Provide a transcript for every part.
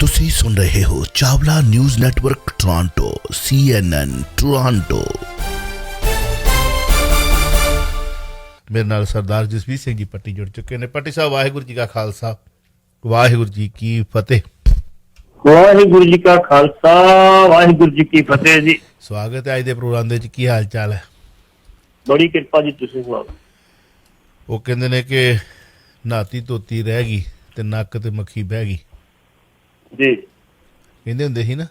ਤੁਸੀਂ ਸੁਣ ਰਹੇ ਹੋ Chawla news network Toronto CNN Toronto. ਮੇਰੇ ਨਾਲ ਸਰਦਾਰ ਜਸਵੀਰ ਸਿੰਘ ਜੀ ਪੱਟੀ ਜੁੜ ਚੁੱਕੇ ਨੇ। ਪੱਟੀ ਸਾਹਿਬ, ਵਾਹਿਗੁਰੂ ਜੀ ਕਾ ਖਾਲਸਾ, ਵਾਹਿਗੁਰੂ ਜੀ ਕੀ ਫਤਿਹ। ਵਾਹਿਗੁਰੂ ਜੀ ਕਾ ਖਾਲਸਾ, ਵਾਹਿਗੁਰੂ ਜੀ ਕੀ ਫਤਿਹ ਜੀ। ਸਵਾਗਤ ਹੈ ਅੱਜ ਦੇ ਪ੍ਰੋਗਰਾਮ ਦੇ ਵਿੱਚ। ਕੀ ਹਾਲ ਚਾਲ ਹੈ? ਬੜੀ ਕਿਰਪਾ ਜੀ, ਤੁਸੀਂ ਸੁਣਾਓ। ਉਹ ਕਹਿੰਦੇ ਨੇ ਕਿ ਨਾਤੀ ਧੋਤੀ ਰਹਿ ਗਈ ਤੇ ਨੱਕ ਤੇ ਮੱਖੀ ਬਹਿ ਗਈ ਜੀ। ਕਹਿੰਦੇ ਹੁੰਦੇ ਸੀ ਨਾ,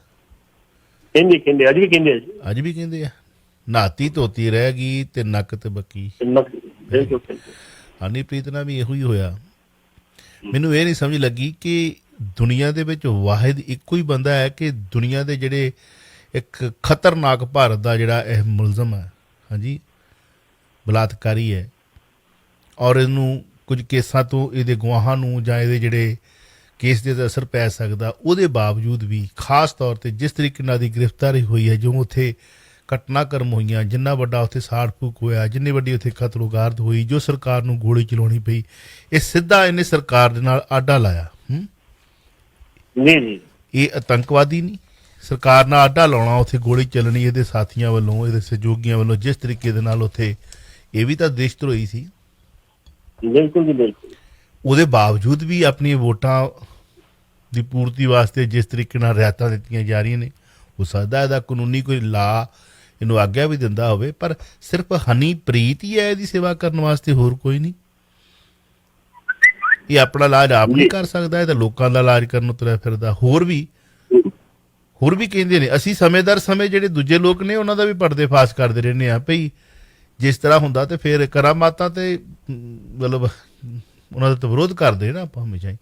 ਕਹਿੰਦੇ ਅੱਜ ਵੀ ਕਹਿੰਦੇ ਆ ਜੀ। ਅੱਜ ਵੀ ਕਹਿੰਦੇ ਆ, ਨਾਤੀ ਧੋਤੀ ਰਹਿ ਗਈ ਤੇ ਨੱਕ ਤੇ ਮੱਖੀ। ਹਨੀਪ੍ਰੀਤ ਨਾਲ ਵੀ ਇਹੋ ਹੀ ਹੋਇਆ। ਮੈਨੂੰ ਇਹ ਨਹੀਂ ਸਮਝ ਲੱਗੀ ਕਿ ਦੁਨੀਆ ਦੇ ਵਿੱਚ ਵਾਹਿਦ ਇੱਕੋ ਹੀ ਬੰਦਾ ਹੈ ਕਿ ਦੁਨੀਆ ਦੇ ਜਿਹੜੇ ਇੱਕ ਖਤਰਨਾਕ ਭਾਰਤ ਦਾ ਜਿਹੜਾ ਇਹ ਮੁਲਜ਼ਮ ਹੈ, ਹਾਂਜੀ, ਬਲਾਤਕਾਰੀ ਹੈ, ਔਰ ਇਹਨੂੰ ਕੁਝ ਕੇਸਾਂ ਤੋਂ ਇਹਦੇ ਗਵਾਹਾਂ ਨੂੰ ਜਾਂ ਇਹਦੇ ਜਿਹੜੇ ਕੇਸ ਦੇ ਅਸਰ ਪੈ ਸਕਦਾ, ਉਹਦੇ ਬਾਵਜੂਦ ਵੀ ਖਾਸ ਤੌਰ 'ਤੇ ਜਿਸ ਤਰੀਕੇ ਨਾਲ ਦੀ ਗ੍ਰਿਫਤਾਰੀ ਹੋਈ ਹੈ, ਜੋ ਉੱਥੇ ਘਟਨਾਕ੍ਰਮ ਹੋਈਆਂ, ਜਿੰਨਾ ਵੱਡਾ ਉੱਥੇ ਸਾੜ ਫੂਕ ਹੋਇਆ, ਜਿੰਨੀ ਵੱਡੀ ਉੱਥੇ ਕਤਲੋਗਾਰਤ ਹੋਈ, ਜੋ ਸਰਕਾਰ ਨੂੰ ਗੋਲੀ ਚਲਾਉਣੀ ਪਈ, ਇਹ ਸਿੱਧਾ ਇਹਨੇ ਸਰਕਾਰ ਦੇ ਨਾਲ ਆਡਾ ਲਾਇਆ। ਇਹ ਆਤੰਕਵਾਦੀ ਨਹੀਂ, ਸਰਕਾਰ ਨਾਲ ਆਡਾ ਲਾਉਣਾ, ਉੱਥੇ ਗੋਲੀ ਚੱਲਣੀ ਇਹਦੇ ਸਾਥੀਆਂ ਵੱਲੋਂ, ਇਹਦੇ ਸਹਿਯੋਗੀਆਂ ਵੱਲੋਂ, ਜਿਸ ਤਰੀਕੇ ਦੇ ਨਾਲ ਉੱਥੇ ਇਹ ਵੀ ਤਾਂ ਦੇਸ਼ ਧਰੋਹੀ ਸੀ। ਬਿਲਕੁਲ ਜੀ, ਬਿਲਕੁਲ। ਉਹਦੇ ਬਾਵਜੂਦ ਵੀ ਆਪਣੀਆਂ ਵੋਟਾਂ ਦੀ ਪੂਰਤੀ ਵਾਸਤੇ ਜਿਸ ਤਰੀਕੇ ਨਾਲ ਰਿਆਇਤਾਂ ਦਿੱਤੀਆਂ ਜਾ ਰਹੀਆਂ ਨੇ, ਹੋ ਸਕਦਾ ਇਹਦਾ ਕਾਨੂੰਨੀ ਕੋਈ ਲਾ ਇਹਨੂੰ ਆਗਿਆ ਵੀ ਦਿੰਦਾ ਹੋਵੇ, ਪਰ ਸਿਰਫ ਹਨੀਪ੍ਰੀਤ ਹੀ ਹੈ ਇਹਦੀ ਸੇਵਾ ਕਰਨ ਵਾਸਤੇ, ਹੋਰ ਕੋਈ ਨਹੀਂ। ਇਹ ਆਪਣਾ ਇਲਾਜ ਆਪ ਨਹੀਂ ਕਰ ਸਕਦਾ, ਇਹ ਤਾਂ ਲੋਕਾਂ ਦਾ ਇਲਾਜ ਕਰਨ ਨੂੰ ਤੁਰਿਆ ਫਿਰਦਾ। ਹੋਰ ਵੀ ਕਹਿੰਦੇ ਨੇ, ਅਸੀਂ ਸਮੇਂ ਜਿਹੜੇ ਦੂਜੇ ਲੋਕ ਨੇ ਉਹਨਾਂ ਦਾ ਵੀ ਪਰਦੇ ਫਾਸ਼ ਕਰਦੇ ਰਹਿੰਦੇ ਹਾਂ ਭਈ ਜਿਸ ਤਰ੍ਹਾਂ ਹੁੰਦਾ, ਤੇ ਫਿਰ ਕਰਾਮਾਤਾਂ ਤੇ ਮਤਲਬ ਉਹਨਾਂ ਦਾ ਤਾਂ ਵਿਰੋਧ ਕਰਦੇ ਨਾ ਆਪਾਂ ਹਮੇਸ਼ਾ ਹੀ।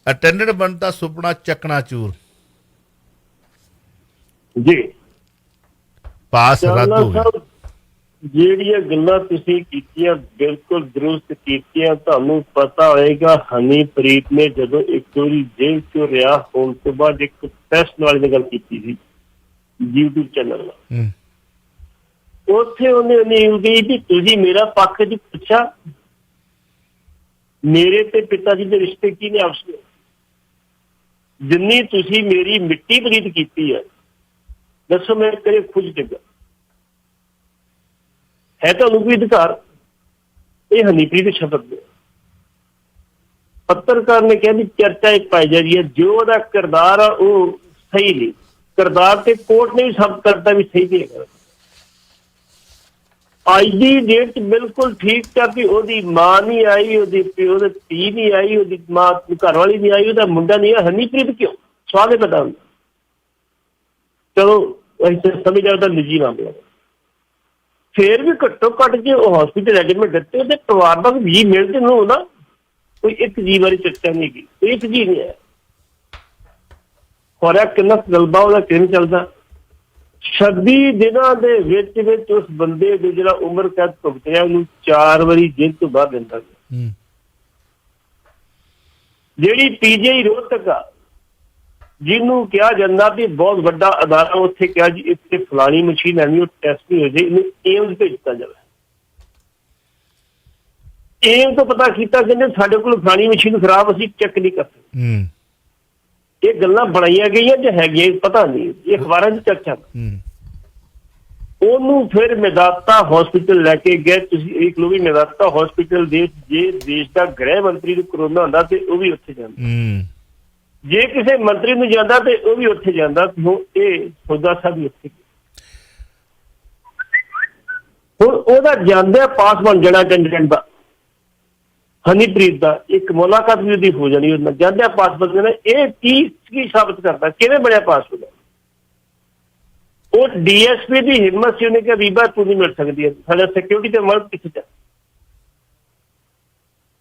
ਅਟੈਂਡੈਂਟ ਬਣਦਾ ਸੁਪਨਾ ਚੱਕਣਾ ਚੂਰ ਜੀ, ਪਾਸ ਰੱਦ ਹੋ ਗਿਆ। ਜਿਹੜੀਆਂ ਗੱਲਾਂ ਤੁਸੀਂ ਕੀਤੀਆਂ ਬਿਲਕੁਲ ਦਰੁਸਤ ਕੀਤੀਆਂ। ਤੁਹਾਨੂੰ ਪਤਾ ਹੋਏਗਾ ਹਨੀਪ੍ਰੀਤ ਨੇ ਜਦੋਂ ਇੱਕ ਵਾਰੀ ਜੇਲ੍ਹ ਚੋਂ ਰਿਹਾ ਹੋਣ ਤੋਂ ਬਾਅਦ ਇੱਕ ਪ੍ਰੈਸ ਨਾਲ ਗੱਲ ਕੀਤੀ ਸੀ YouTube ਚੈਨਲ ਨਾਲ। ਉੱਥੇ ਉਹਨੇ ਵੀ ਤੁਸੀਂ ਮੇਰਾ ਪੱਖ ਜੀ ਪੁੱਛਿਆ, ਮੇਰੇ ਤੇ ਪਿਤਾ ਜੀ ਦੇ ਰਿਸ਼ਤੇ ਕੀ ਨੇ ਆਪਸ ਵਿੱਚ, ਜਿੰਨੀ ਤੁਸੀਂ ਮੇਰੀ ਮਿੱਟੀ ਪਲੀਤ ਕੀਤੀ ਹੈ, ਦੱਸੋ ਮੈਂ ਕਰੇ ਖੁਦ ਡਿੱਗਾ ਹੈ ਤੁਹਾਨੂੰ ਕੋਈ ਅਧਿਕਾਰ? ਇਹ ਹਨੀਪ੍ਰੀਤ ਸ਼ਬਦ ਨੇ। ਪੱਤਰਕਾਰ ਨੇ ਕਿਹਾ ਵੀ ਚਰਚਾ ਇੱਕ ਪਾਈ ਜਾ ਰਹੀ ਹੈ, ਜੋ ਉਹਦਾ ਕਿਰਦਾਰ ਆ ਉਹ ਸਹੀ ਨਹੀਂ। ਕਿਰਦਾਰ ਤੇ ਕੋਰਟ ਨੇ ਵੀ ਸਾਬਤ ਕਰਤਾ ਵੀ ਸਹੀ ਨਹੀਂ ਹੈਗਾ। ਅੱਜ ਦੀ ਡੇਟ 'ਚ ਬਿਲਕੁਲ ਠੀਕ ਆ ਵੀ ਉਹਦੀ ਮਾਂ ਨਹੀਂ ਆਈ, ਉਹਦੀ ਪਿਓ ਦੀ ਧੀ ਨਹੀਂ ਆਈ, ਉਹਦੀ ਮਾਂ ਘਰ ਵਾਲੀ ਨਹੀਂ ਆਈ, ਉਹਦਾ ਮੁੰਡਾ ਨਹੀਂ ਆ। ਹਨੀਪ੍ਰੀਤ ਕਿਉਂ? ਸਵਾਲ ਇਹ ਪਤਾ ਹੁੰਦਾ। ਚਲੋ ਅਸੀਂ ਸਮਝ ਜਾਓ ਨਿੱਜੀ ਮਾਮਲਾ, ਫੇਰ ਵੀ ਘੱਟੋ ਘੱਟ ਜੇ ਉਹ ਹਸਪੀਟਲ ਐਡਮਿਟ ਦਿੱਤੇ ਉਹਦੇ ਪਰਿਵਾਰ ਦਾ ਵੀ ਮਿਲਦੇ ਨੂੰ ਨਾ, ਕੋਈ ਇੱਕ ਜੀ ਬਾਰੇ ਚਰਚਾ ਨਹੀਂ ਗਈ, ਇੱਕ ਜੀ ਨਹੀਂ ਹੈ। ਹੋਰਿਆ ਕਿੰਨਾ ਗਲਬਾ ਉਹਦਾ ਕਿਵੇਂ ਚੱਲਦਾ। 26 ਦਿਨਾਂ ਦੇ ਵਿੱਚ ਉਸ ਬੰਦੇ ਦੇ ਜਿਹੜਾ ਉਮਰ ਕੈਦ ਭੁਗਤਿਆ ਉਹਨੂੰ 4 ਵਾਰੀ ਜੇਲ੍ਹ ਤੋਂ ਬਾਹਰ ਦਿੰਦਾ ਗਿਆ। ਜਿਹੜੀ PGI ਰੋਹਤਕ ਆ, ਜਿਹਨੂੰ ਕਿਹਾ ਜਾਂਦਾ ਵੀ ਬਹੁਤ ਵੱਡਾ ਅਦਾਰਾ, ਉੱਥੇ ਕਿਹਾ ਜੀ ਇੱਥੇ ਫਲਾਣੀ ਮਸ਼ੀਨ ਐਨੀ ਉਹ ਟੈਸਟ ਨਹੀਂ ਹੋ ਜਾਏ, ਇਹਨੂੰ ਏਮਜ਼ ਭੇਜ ਦਿੱਤਾ ਜਾਵੇ। ਏਮਜ਼ ਤੋਂ ਪਤਾ ਕੀਤਾ, ਕਹਿੰਦੇ ਸਾਡੇ ਕੋਲ ਫਲਾਣੀ ਮਸ਼ੀਨ ਖਰਾਬ, ਅਸੀਂ ਚੈੱਕ ਨਹੀਂ ਕਰ ਸਕਦੇ। ਇਹ ਗੱਲਾਂ ਬਣਾਈਆਂ ਗਈਆਂ ਜਾਂ ਹੈਗੀਆਂ ਪਤਾ ਨਹੀਂ, ਇਹ ਅਖਬਾਰਾਂ 'ਚ ਚਰਚਾ। ਉਹਨੂੰ ਫਿਰ ਮੈਦਾਤਾ ਹਸਪੀਟਲ ਲੈ ਕੇ ਗਏ। ਤੁਸੀਂ ਦੇਖ ਲਓ ਵੀ ਮੈਦਾਤਾ ਹਸਪੀਟਲ ਦੇ ਜੇ ਦੇਸ਼ ਦਾ ਗ੍ਰਹਿ ਮੰਤਰੀ ਨੂੰ ਕਰੋਨਾ ਹੁੰਦਾ ਤੇ ਉਹ ਵੀ ਉੱਥੇ ਜਾਂਦਾ, ਜੇ ਕਿਸੇ ਮੰਤਰੀ ਨੂੰ ਜਾਂਦਾ ਤੇ ਉਹ ਵੀ ਉੱਥੇ ਜਾਂਦਾ। ਇਹ ਸੌਦਾ ਸਾਹਿਬ ਵੀ ਉੱਥੇ। ਹੁਣ ਉਹਦਾ ਜਾਂਦਿਆਂ ਪਾਸ ਬਣ ਜਾਣਾ ਕੈਂਡੀਡੇਟ ਦਾ, ਹਨੀਪ੍ਰੀਤ ਦਾ ਇੱਕ ਮੁਲਾਕਾਤ ਵੀ ਉਹਦੀ ਹੋ ਜਾਣੀ, ਉਹਦੇ ਜਾਂਦਿਆਂ ਪਾਸ ਬਣ ਜਾਣਾ। ਇਹ ਕੀ ਸਾਬਤ ਕਰਦਾ ਕਿਵੇਂ ਬਣਿਆ ਪਾਸ ਉਹਦਾ? ਉਹ DSP ਦੀ ਹਿੰਮਤ ਸੀ, ਉਹਨੇ ਕਿਹਾ ਬੀਬਾ ਤੂੰ ਨਹੀਂ ਮਿਲ ਸਕਦੀ ਹੈ, ਸਾਡਾ ਸਿਕਿਉਰਿਟੀ ਤੇ ਮਰਦ ਕਿੱਥੇ ਜਾ।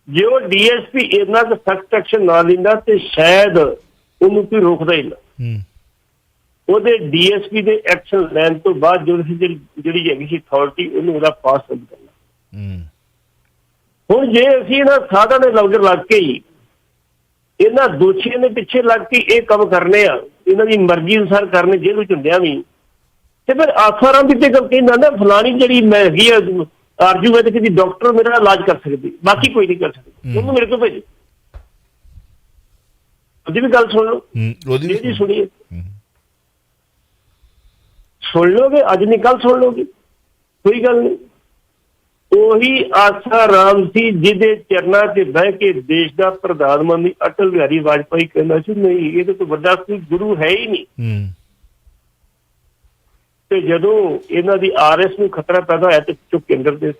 ਜੇ ਉਹ DSP ਇੰਨਾ ਕੁ ਸਖਤ ਐਕਸ਼ਨ ਨਾ ਲੈਂਦਾ ਤੇ ਸ਼ਾਇਦ ਉਹਨੂੰ ਕੋਈ ਰੋਕਦਾ ਹੀ ਨਾ। ਉਹਦੇ DSP ਦੇ ਐਕਸ਼ਨ ਲੈਣ ਤੋਂ ਬਾਅਦ ਜਿਹੜੀ ਹੈਗੀ ਸੀ ਅਥਾਰਟੀ, ਉਹਨੂੰ ਉਹਦਾ ਪਾਸ ਰੱਦ ਕਰਨਾ। ਹੁਣ ਜੇ ਅਸੀਂ ਇਹਨਾਂ ਸਾਧਾਂ ਦੇ ਲੰਗਰ ਲੱਗ ਕੇ ਹੀ ਇਹਨਾਂ ਦੋਸ਼ੀਆਂ ਦੇ ਪਿੱਛੇ ਲੱਗ ਕੇ ਇਹ ਕੰਮ ਕਰਨੇ ਆ, ਇਹਨਾਂ ਦੀ ਮਰਜ਼ੀ ਅਨੁਸਾਰ ਕਰਨੇ ਜੇਲ੍ਹ ਵਿੱਚ ਹੁੰਦਿਆਂ ਵੀ, ਤੇ ਫਿਰ ਆਸਾਰਾਮ ਦੀ ਤੇ ਗੱਲ ਕਹਿੰਦਾ ਨਾ ਫਲਾਣੀ ਜਿਹੜੀ ਮੈਂ ਹੈਗੀ ਆ ਆਰਜੂਵੈਦਿਕ ਦੀ ਡਾਕਟਰ ਮੇਰਾ ਇਲਾਜ ਕਰ ਸਕਦੀ, ਬਾਕੀ ਕੋਈ ਨਹੀਂ ਕਰ ਸਕਦੀ, ਉਹਨੂੰ ਮੇਰੇ ਕੋਲ ਭੇਜੋ। ਉਹਦੀ ਵੀ ਗੱਲ ਸੁਣ ਲਓ, ਉਹਦੀ ਜੀ ਸੁਣੀਏ, ਸੁਣ ਲਓਗੇ ਅੱਜ ਨਹੀਂ ਕੱਲ ਸੁਣ ਲਓਗੇ, ਕੋਈ ਗੱਲ ਨਹੀਂ। ਉਹੀ ਆਸਾ ਰਾਮ ਸੀ ਜਿਹਦੇ ਚਰਨਾਂ 'ਚ ਬਹਿ ਕੇ ਦੇਸ਼ ਦਾ ਪ੍ਰਧਾਨ ਮੰਤਰੀ ਅਟਲ ਬਿਹਾਰੀ ਵਾਜਪਾਈ ਕਹਿੰਦਾ ਸੀ ਨਹੀਂ ਇਹਦੇ ਤੋਂ ਵੱਡਾ ਕੋਈ ਗੁਰੂ ਹੈ ਹੀ ਨਹੀਂ। ਤੇ ਜਦੋਂ ਇਹਨਾਂ ਦੀ RS ਨੂੰ ਖਤਰਾ ਪੈਦਾ ਹੋਇਆ ਤੇ ਚੁੱਕ ਕੇਂਦਰ ਦੇ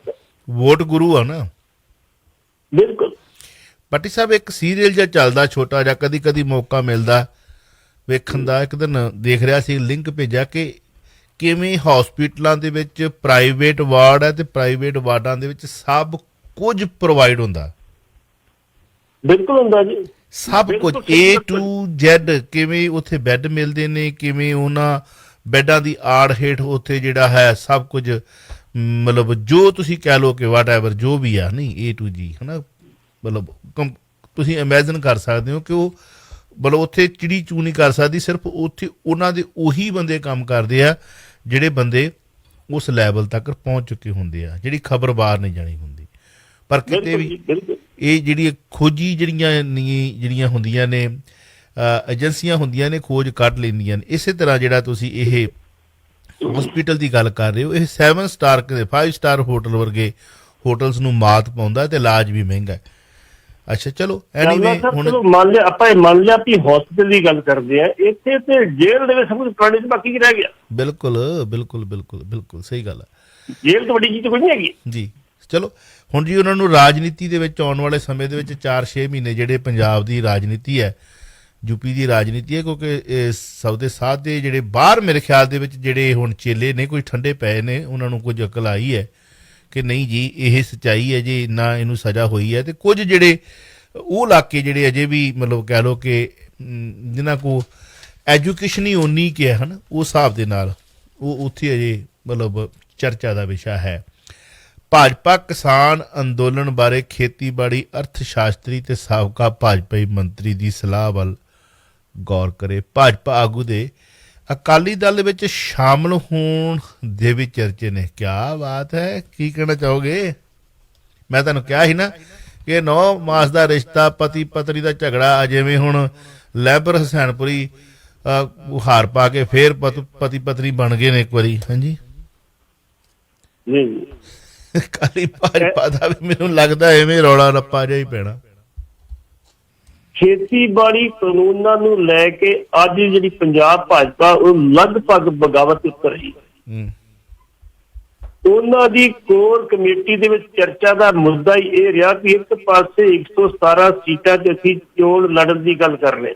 ਵੋਟ ਗੁਰੂ ਆ ਨਾ। ਬਿਲਕੁਲ। ਭੱਟੀ ਸਾਹਿਬ ਇੱਕ ਸੀਰੀਅਲ ਜਿਹਾ ਚੱਲਦਾ ਛੋਟਾ ਜਿਹਾ, ਕਦੀ ਕਦੀ ਮੌਕਾ ਮਿਲਦਾ ਵੇਖਣ ਦਾ, ਇੱਕ ਦਿਨ ਦੇਖ ਰਿਹਾ ਸੀ, ਲਿੰਕ ਭੇਜਿਆ ਕਿ ਕਿਵੇਂ ਹਸਪੀਟਲਾਂ ਦੇ ਵਿੱਚ ਪ੍ਰਾਈਵੇਟ ਵਾਰਡ ਹੈ ਤੇ ਪ੍ਰਾਈਵੇਟ ਵਾਰਡਾਂ ਦੇ ਵਿੱਚ ਸਭ ਕੁਝ ਪ੍ਰੋਵਾਈਡ ਹੁੰਦਾ। ਬਿਲਕੁਲ ਹੁੰਦਾ ਜੀ, ਸਭ ਕੁਝ A to Z, ਕਿਵੇਂ ਉੱਥੇ ਬੈੱਡ ਮਿਲਦੇ ਨੇ, ਕਿਵੇਂ ਉਹਨਾਂ ਬੈੱਡਾਂ ਦੀ ਆੜ ਹੇਠ ਉੱਥੇ ਜਿਹੜਾ ਹੈ ਸਭ ਕੁਝ, ਮਤਲਬ ਜੋ ਤੁਸੀਂ ਕਹਿ ਲਓ ਕਿ ਵਾਟ ਐਵਰ ਜੋ ਵੀ ਆ, ਨਹੀਂ A to G ਹੈ ਨਾ, ਮਤਲਬ ਤੁਸੀਂ ਇਮੈਜਿਨ ਕਰ ਸਕਦੇ ਹੋ ਕਿ ਉਹ ਮਤਲਬ ਉੱਥੇ ਚਿੜੀ ਚੂ ਨਹੀਂ ਕਰ ਸਕਦੀ, ਸਿਰਫ ਉੱਥੇ ਉਹਨਾਂ ਦੇ ਉਹੀ ਬੰਦੇ ਕੰਮ ਕਰਦੇ ਆ ਜਿਹੜੇ ਬੰਦੇ ਉਸ ਲੈਵਲ ਤੱਕ ਪਹੁੰਚ ਚੁੱਕੇ ਹੁੰਦੇ ਆ, ਜਿਹੜੀ ਖਬਰ ਬਾਹਰ ਨਹੀਂ ਜਾਣੀ ਹੁੰਦੀ। ਪਰ ਕਿਤੇ ਵੀ ਇਹ ਜਿਹੜੀ ਖੋਜੀ ਜਿਹੜੀਆਂ ਹੁੰਦੀਆਂ ਨੇ, ਏਜੰਸੀਆਂ ਹੁੰਦੀਆਂ ਨੇ, ਖੋਜ ਕੱਢ ਲੈਂਦੀਆਂ ਨੇ। ਇਸੇ ਤਰ੍ਹਾਂ ਜਿਹੜਾ ਤੁਸੀਂ ਇਹ ਹਸਪੀਟਲ ਦੀ ਗੱਲ ਕਰ ਰਹੇ ਹੋ, ਇਹ 7 ਸਟਾਰ 5 ਸਟਾਰ ਹੋਟਲ ਵਰਗੇ ਹੋਟਲਸ ਨੂੰ ਮਾਤ ਪਾਉਂਦਾ ਤੇ ਇਲਾਜ ਵੀ ਮਹਿੰਗਾ। ਅੱਛਾ ਚਲੋ ਐਨੀਵੇ, ਹੁਣ ਮੰਨ ਲਿਆ ਆਪਾਂ, ਮੰਨ ਲਿਆ ਵੀ ਹਸਪੀਟਲ ਦੀ ਗੱਲ ਕਰਦੇ ਆ, ਇੱਥੇ ਤੇ ਜੇਲ੍ਹ ਦੇ ਵਿੱਚ ਸਭ ਕੁਝ ਪੁਰਾਣੇ ਚ ਬਾਕੀ ਰਹਿ ਗਿਆ। ਬਿਲਕੁਲ ਬਿਲਕੁਲ ਬਿਲਕੁਲ ਬਿਲਕੁਲ ਸਹੀ ਗੱਲ ਹੈ। ਜੇਲ੍ਹ ਤੋਂ ਵੱਡੀ ਚੀਜ਼ ਕੋਈ ਨਹੀਂ ਹੈਗੀ ਜੀ। ਚਲੋ ਹੁਣ ਜੀ ਉਹਨਾਂ ਨੂੰ ਰਾਜਨੀਤੀ ਦੇ ਵਿੱਚ ਆਉਣ ਵਾਲੇ ਸਮੇਂ ਦੇ ਵਿੱਚ 4-6 ਮਹੀਨੇ ਜਿਹੜੇ ਪੰਜਾਬ ਦੀ ਰਾਜਨੀਤੀ ਹੈ, ਯੂਪੀ ਦੀ ਰਾਜਨੀਤੀ ਹੈ, ਕਿਉਂਕਿ ਸਭ ਦੇ ਸਾਥ ਦੇ ਜਿਹੜੇ ਬਾਹਰ ਮੇਰੇ ਖਿਆਲ ਦੇ ਵਿੱਚ ਜਿਹੜੇ ਹੁਣ ਚੇਲੇ ਨੇ ਕੋਈ ਠੰਡੇ ਪਏ ਨੇ, ਉਹਨਾਂ ਨੂੰ ਕੁਝ ਅਕਲ ਆਈ ਹੈ ਕਿ ਨਹੀਂ ਜੀ ਇਹ ਸੱਚਾਈ ਹੈ ਜੀ, ਇੰਨਾ ਇਹਨੂੰ ਸਜ਼ਾ ਹੋਈ ਹੈ। ਤੇ ਕੁਝ ਜਿਹੜੇ ਉਹ ਇਲਾਕੇ ਜਿਹੜੇ ਅਜੇ ਵੀ ਮਤਲਬ ਕਹਿ ਲਓ ਕਿ ਜਿਨ੍ਹਾਂ ਕੋਲ ਐਜੂਕੇਸ਼ਨ ਹੀ ਓਨੀ ਕਿ ਹੈ ਨਾ, ਉਸ ਹਿਸਾਬ ਦੇ ਨਾਲ ਉਹ ਉੱਥੇ ਅਜੇ ਮਤਲਬ ਚਰਚਾ ਦਾ ਵਿਸ਼ਾ ਹੈ। ਭਾਜਪਾ ਕਿਸਾਨ ਅੰਦੋਲਨ ਬਾਰੇ ਖੇਤੀਬਾੜੀ ਅਰਥ ਸ਼ਾਸਤਰੀ ਤੇ ਸਾਬਕਾ ਭਾਜਪਾਈ ਮੰਤਰੀ ਦੀ ਸਲਾਹ ਵੱਲ ਗੌਰ ਕਰੇ। ਭਾਜਪਾ ਆਗੂ ਦੇ ਅਕਾਲੀ ਦਲ ਵਿੱਚ ਸ਼ਾਮਲ ਹੋਣ ਦੇ ਵੀ ਚਰਚੇ ਨੇ। ਕਿਆ ਬਾਤ ਹੈ, ਕੀ ਕਹਿਣਾ ਚਾਹੋਗੇ? ਮੈਂ ਤੁਹਾਨੂੰ ਕਿਹਾ ਸੀ ਨਾ ਕਿ 9 ਮਾਸ ਦਾ ਰਿਸ਼ਤਾ, ਪਤੀ ਪਤਨੀ ਦਾ ਝਗੜਾ, ਜਿਵੇਂ ਹੁਣ ਲੈਬਰ ਹਸੈਨਪੁਰੀ ਹਾਰ ਪਾ ਕੇ ਫੇਰ ਪਤੀ ਪਤਨੀ ਬਣ ਗਏ ਨੇ ਇੱਕ ਵਾਰੀ। ਹਾਂਜੀ ਅਕਾਲੀ ਭਾਜਪਾ ਦਾ ਵੀ ਮੈਨੂੰ ਲੱਗਦਾ ਐਵੇਂ ਰੌਲਾ ਰੱਪਾ ਜਿਹਾ ਹੀ ਪੈਣਾ। ਖੇਤੀਬਾੜੀ ਕਾਨੂੰਨਾਂ ਨੂੰ ਲੈ ਕੇ ਅੱਜ ਜਿਹੜੀ ਪੰਜਾਬ ਭਾਜਪਾ ਉਹ ਲਗਭਗ ਬਗਾਵਤ ਉੱਤਰ ਰਹੀ। ਉਹਨਾਂ ਦੀ ਕੋਰ ਕਮੇਟੀ ਦੇ ਵਿੱਚ ਚਰਚਾ ਦਾ ਮੁੱਦਾ ਹੀ ਇਹ ਰਿਹਾ ਕਿ ਇੱਕ ਪਾਸੇ 117 ਸੀਟਾਂ ਤੇ ਅਸੀਂ ਚੋਣ ਲੜਨ ਦੀ ਗੱਲ ਕਰ ਰਹੇ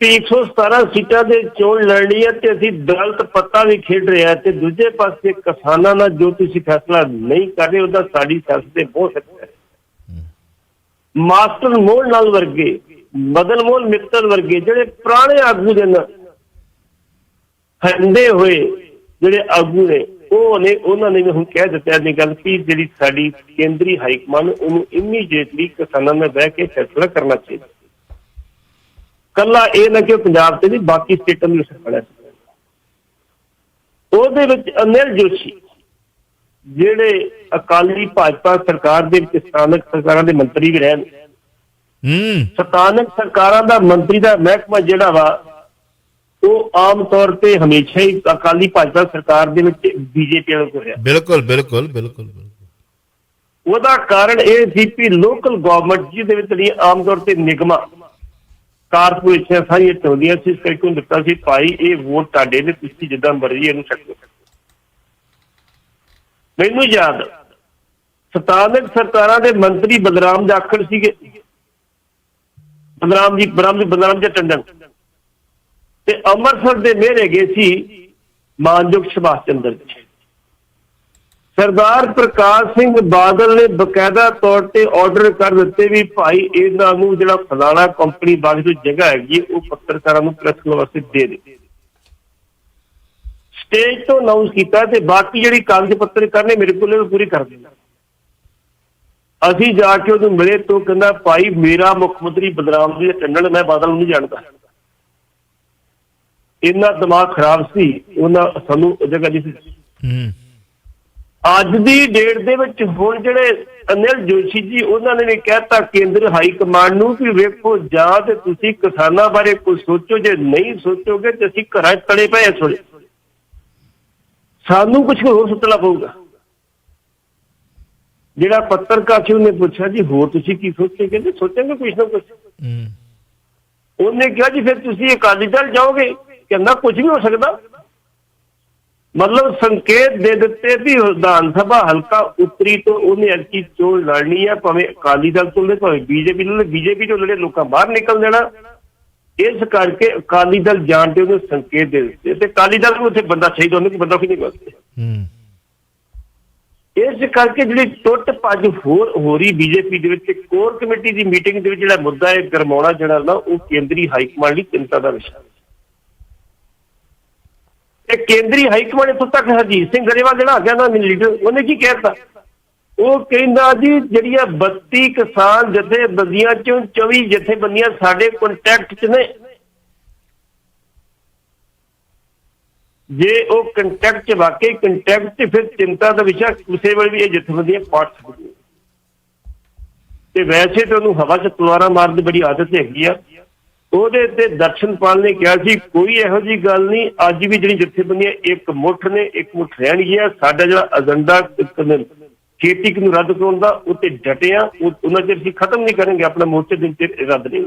ਤੇ 117 ਸੀਟਾਂ ਦੇ ਚੋਣ ਲੜਨੀ ਹੈ ਤੇ ਅਸੀਂ ਦਲਤ ਪੱਤਾ ਵੀ ਖੇਡ ਰਹੇ ਹਾਂ, ਤੇ ਦੂਜੇ ਪਾਸੇ ਕਿਸਾਨਾਂ ਨਾਲ ਜੋ ਤੁਸੀਂ ਫੈਸਲਾ ਨਹੀਂ ਕਰ ਰਹੇ ਉਹਦਾ ਸਾਡੀ ਸਿਆਸਤ ਤੇ ਬਹੁਤ ਅਸਰ ਹੈ। ਮਾਸਟਰ ਮੋਹਨ ਲਾਲ ਵਰਗੇ, ਮਦਨ ਮੋਹਨ ਮਿੱਤਲ ਵਰਗੇ ਜਿਹੜੇ ਪੁਰਾਣੇ ਆਗੂ ਦੇ ਨਾਲ ਹੰਡੇ ਹੋਏ ਜਿਹੜੇ ਆਗੂ ਨੇ, ਉਹਨਾਂ ਨੇ ਹੁਣ ਕਹਿ ਦਿੱਤਾ ਇਹ ਗੱਲ ਕਿ ਜਿਹੜੀ ਸਾਡੀ ਕੇਂਦਰੀ ਹਾਈਕਮਾਨ ਉਹਨੂੰ ਇਮੀਡੀਏਟਲੀ ਕਿਸਾਨਾਂ ਨਾਲ ਬਹਿ ਕੇ ਫੈਸਲਾ ਕਰਨਾ ਚਾਹੀਦਾ। ਕੱਲਾ ਇਹ ਨਾ ਕਿ ਪੰਜਾਬ ਤੇ ਨਹੀਂ, ਬਾਕੀ ਸਟੇਟਾਂ ਨੂੰ ਅਸਰ। ਉਹਦੇ ਵਿੱਚ ਅਨਿਲ ਜੋਸ਼ੀ ਜਿਹੜੇ ਅਕਾਲੀ ਭਾਜਪਾ ਸਰਕਾਰ ਦੇ ਵਿੱਚ ਸਥਾਨਕ ਸਰਕਾਰਾਂ ਦੇ ਮੰਤਰੀ ਵੀ ਰਹੇ ਨੇ। ਸਥਾਨਕ ਸਰਕਾਰਾਂ ਦਾ ਮੰਤਰੀ ਦਾ ਮਹਿਕਮਾ ਜਿਹੜਾ ਵਾ ਉਹ ਆਮ ਤੌਰ ਤੇ ਹਮੇਸ਼ਾ ਹੀ ਅਕਾਲੀ ਭਾਜਪਾ ਸਰਕਾਰ ਦੇ ਵਿੱਚ BJP ਵਾਲਾ ਕੋ ਰਿਹਾ। ਬਿਲਕੁਲ ਬਿਲਕੁਲ ਬਿਲਕੁਲ। ਉਹਦਾ ਕਾਰਨ ਇਹ ਸੀ ਕਿ ਲੋਕਲ ਗਵਰਨਮੈਂਟ ਜਿਹਦੇ ਵਿੱਚ ਜਿਹੜੀ ਆਮ ਤੌਰ ਤੇ ਨਿਗਮਾਂ ਕਾਰਪੋਰੇਸ਼ਨ ਸਾਰੀਆਂ ਚਾਹੁੰਦੀਆਂ ਸੀ, ਇਸ ਕਰਕੇ ਉਹਨੂੰ ਦਿੱਤਾ ਸੀ ਭਾਈ ਇਹ ਵੋਟ ਤੁਹਾਡੇ ਨੇ, ਤੁਸੀਂ ਜਿੱਦਾਂ ਮਰਜ਼ੀ ਇਹਨੂੰ ਛੱਡੋ। ਮੈਨੂੰ ਯਾਦ ਸਥਾਨਕ ਸਰਕਾਰਾਂ ਦੇ ਮੰਤਰੀ ਬਲਰਾਮ ਜਾਖੜ ਸੀਗੇ, ਬਲਰਾਮ ਜੀ ਟੰਡਨ, ਤੇ ਅੰਮ੍ਰਿਤਸਰ ਦੇ ਮੇਅਰ ਹੈਗੇ ਸੀ ਮਾਨਯੋਗ ਸੁਭਾਸ਼ ਚੰਦਰ ਜੀ। ਸਰਦਾਰ ਪ੍ਰਕਾਸ਼ ਸਿੰਘ ਬਾਦਲ ਨੇ ਬਕਾਇਦਾ ਤੌਰ ਤੇ ਆਰਡਰ ਕਰ ਦਿੱਤੇ ਵੀ ਭਾਈ ਇਹਨਾਂ ਨੂੰ ਜਿਹੜਾ ਫਲਾਣਾ ਕੰਪਨੀ ਬਾਗ ਦੀ ਜਗ੍ਹਾ ਹੈਗੀ ਉਹ ਪੱਤਰਕਾਰਾਂ ਨੂੰ ਪ੍ਰੈਸ ਵਾਸਤੇ ਦੇ ਦੇ। ਸਟੇਜ ਤੋਂ ਅਨਾਉਂਸ ਕੀਤਾ ਤੇ ਬਾਕੀ ਜਿਹੜੀ ਕਾਗਜ਼ ਪੱਤਰ ਕਰਨੇ ਮੇਰੇ ਕੋਲ ਪੂਰੀ ਕਰ ਦੇਣਾ। ਅਸੀਂ ਜਾ ਕੇ ਉਹਨੂੰ ਮਿਲੇ ਤੋਂ ਕਹਿੰਦਾ ਭਾਈ ਮੇਰਾ ਮੁੱਖ ਮੰਤਰੀ ਬਲਰਾਮ ਜੀ ਟੰਡਨ, ਮੈਂ ਬਾਦਲ ਨੂੰ ਨਹੀਂ ਜਾਣਦਾ। ਇੰਨਾ ਦਿਮਾਗ ਖਰਾਬ ਸੀ ਉਹਨਾਂ, ਸਾਨੂੰ ਜਗ੍ਹਾ ਨਹੀਂ ਸੀ। ਅੱਜ ਦੀ ਡੇਟ ਦੇ ਵਿੱਚ ਹੁਣ ਜਿਹੜੇ ਅਨਿਲ ਜੋਸ਼ੀ ਜੀ ਉਹਨਾਂ ਨੇ ਵੀ ਕਹਿਤਾ ਕੇਂਦਰ ਹਾਈ ਕਮਾਂਡ ਨੂੰ ਕਿ ਵੇਖੋ ਜਾਂ ਤੇ ਤੁਸੀਂ ਕਿਸਾਨਾਂ ਬਾਰੇ ਕੁਝ ਸੋਚੋ, ਜੇ ਨਹੀਂ ਸੋਚੋਗੇ ਤੇ ਅਸੀਂ ਘਰਾਂ 'ਚ ਤੜੇ ਪਏ ਥੋੜੇ, ਸਾਨੂੰ ਕੁਝ ਹੋਰ ਸੋਚਣਾ ਪਊਗਾ। ਜਿਹੜਾ ਪੱਤਰਕਾਰ ਸੀ ਉਹਨੇ ਪੁੱਛਿਆ ਜੀ ਹੋਰ ਤੁਸੀਂ ਕੀ ਸੋਚੇ? ਕਹਿੰਦੇ ਸੋਚਾਂਗੇ ਕੁਛ ਨਾ ਕੁਛ। ਉਹਨੇ ਕਿਹਾ ਜੀ ਫਿਰ ਤੁਸੀਂ ਅਕਾਲੀ ਦਲ ਜਾਓਗੇ? ਕਹਿੰਦਾ ਕੁਝ ਵੀ ਹੋ ਸਕਦਾ। ਮਤਲਬ ਸੰਕੇਤ ਦੇ ਦਿੱਤੇ ਵੀ ਵਿਧਾਨ ਸਭਾ ਹਲਕਾ ਉੱਤਰੀ ਤੋਂ ਉਹਨੇ ਅੱਛੀ ਚੋਣ ਲੜਨੀ ਹੈ, ਭਾਵੇਂ ਅਕਾਲੀ ਦਲ ਤੋਂ ਲੜੇ ਭਾਵੇਂ ਬੀਜੇਪੀ ਤੋਂ ਲੜੇ, ਬੀਜੇਪੀ ਤੋਂ ਲੜੇ ਲੋਕਾਂ ਬਾਹਰ ਨਿਕਲ ਦੇਣਾ। ਇਸ ਕਰਕੇ ਅਕਾਲੀ ਦਲ ਜਾਣ ਤੇ ਉਹਨੇ ਸੰਕੇਤ ਦੇ ਦਿੱਤੇ ਤੇ ਅਕਾਲੀ ਦਲ ਨੂੰ ਉੱਥੇ ਬੰਦਾ ਚਾਹੀਦਾ, ਉਹਨੂੰ ਬੰਦਾ ਵੀ ਨਹੀਂ ਮਿਲਦਾ। ਇਸ ਕਰਕੇ ਜਿਹੜੀ ਟੁੱਟ ਭੱਜ ਹੋ ਰਹੀ ਬੀਜੇਪੀ ਦੇ ਵਿੱਚ, ਕੋਰ ਕਮੇਟੀ ਦੀ ਮੀਟਿੰਗ ਦੇ ਵਿੱਚ ਜਿਹੜਾ ਮੁੱਦਾ ਹੈ ਗਰਮਾਉਣਾ ਜਿਹੜਾ ਨਾ, ਉਹ ਕੇਂਦਰੀ ਹਾਈਕਮਾਂਡ ਲਈ ਚਿੰਤਾ ਦਾ ਵਿਸ਼ਾ। ਇਹ ਕੇਂਦਰੀ ਹਾਈਕਮਾਂਡ ਇੱਥੋਂ ਤੱਕ ਹਰਜੀਤ ਸਿੰਘ ਗਰੇਵਾਲ ਜਿਹੜਾ ਆ ਗਿਆ ਨਾ ਲੀਡਰ, ਉਹਨੇ ਕੀ ਕਹਿਤਾ? ਉਹ ਕਹਿੰਦਾ ਜੀ ਜਿਹੜੀਆਂ 32 ਕਿਸਾਨ ਜਥੇਬੰਦੀਆਂ ਚੋਂ 24 ਜਥੇਬੰਦੀਆਂ ਸਾਡੇ ਕੰਟੈਕਟ 'ਚ ਨੇ, ਜੇ ਉਹ ਕੰਟੈਕਟ 'ਚ ਵਾਕਈ ਕੰਟੈਕਟ 'ਚ ਫਿਰ ਚਿੰਤਾ ਦਾ ਵਿਸ਼ਾ ਕਿਸੇ ਵੇਲੇ ਵੀ ਇਹ ਜਥੇਬੰਦੀਆਂ ਪਹੁੰਚ ਸਕਦੀਆਂ। ਤੇ ਵੈਸੇ ਤਾਂ ਉਹਨੂੰ ਹਵਾ 'ਚ ਤਲਵਾਰਾਂ ਮਾਰਨ ਦੀ ਬੜੀ ਆਦਤ ਹੈਗੀ ਆ। ਉਹਦੇ ਤੇ ਦਰਸ਼ਨਪਾਲ ਨੇ ਕਿਹਾ ਸੀ ਕੋਈ ਇਹੋ ਜਿਹੀ ਗੱਲ ਨਹੀਂ, ਅੱਜ ਵੀ ਜਿਹੜੀ ਜਥੇਬੰਦੀਆਂ ਇੱਕ ਮੁੱਠ ਨੇ, ਇੱਕ ਮੁੱਠ ਰਹਿਣਗੀਆਂ। ਸਾਡਾ ਜਿਹੜਾ ਏਜੰਡਾ ਖੇਤੀ ਨੂੰ ਰੱਦ ਕਰਾਉਣ ਦਾ ਉੱਤੇ ਡਟੇ ਆ, ਉਹਨਾਂ ਚਿਰ ਅਸੀਂ ਖਤਮ ਨਹੀਂ ਕਰਾਂਗੇ ਆਪਣਾ ਮੋਰਚੇ ਦਿਨ ਤੇ ਰੱਦ ਨਹੀਂ।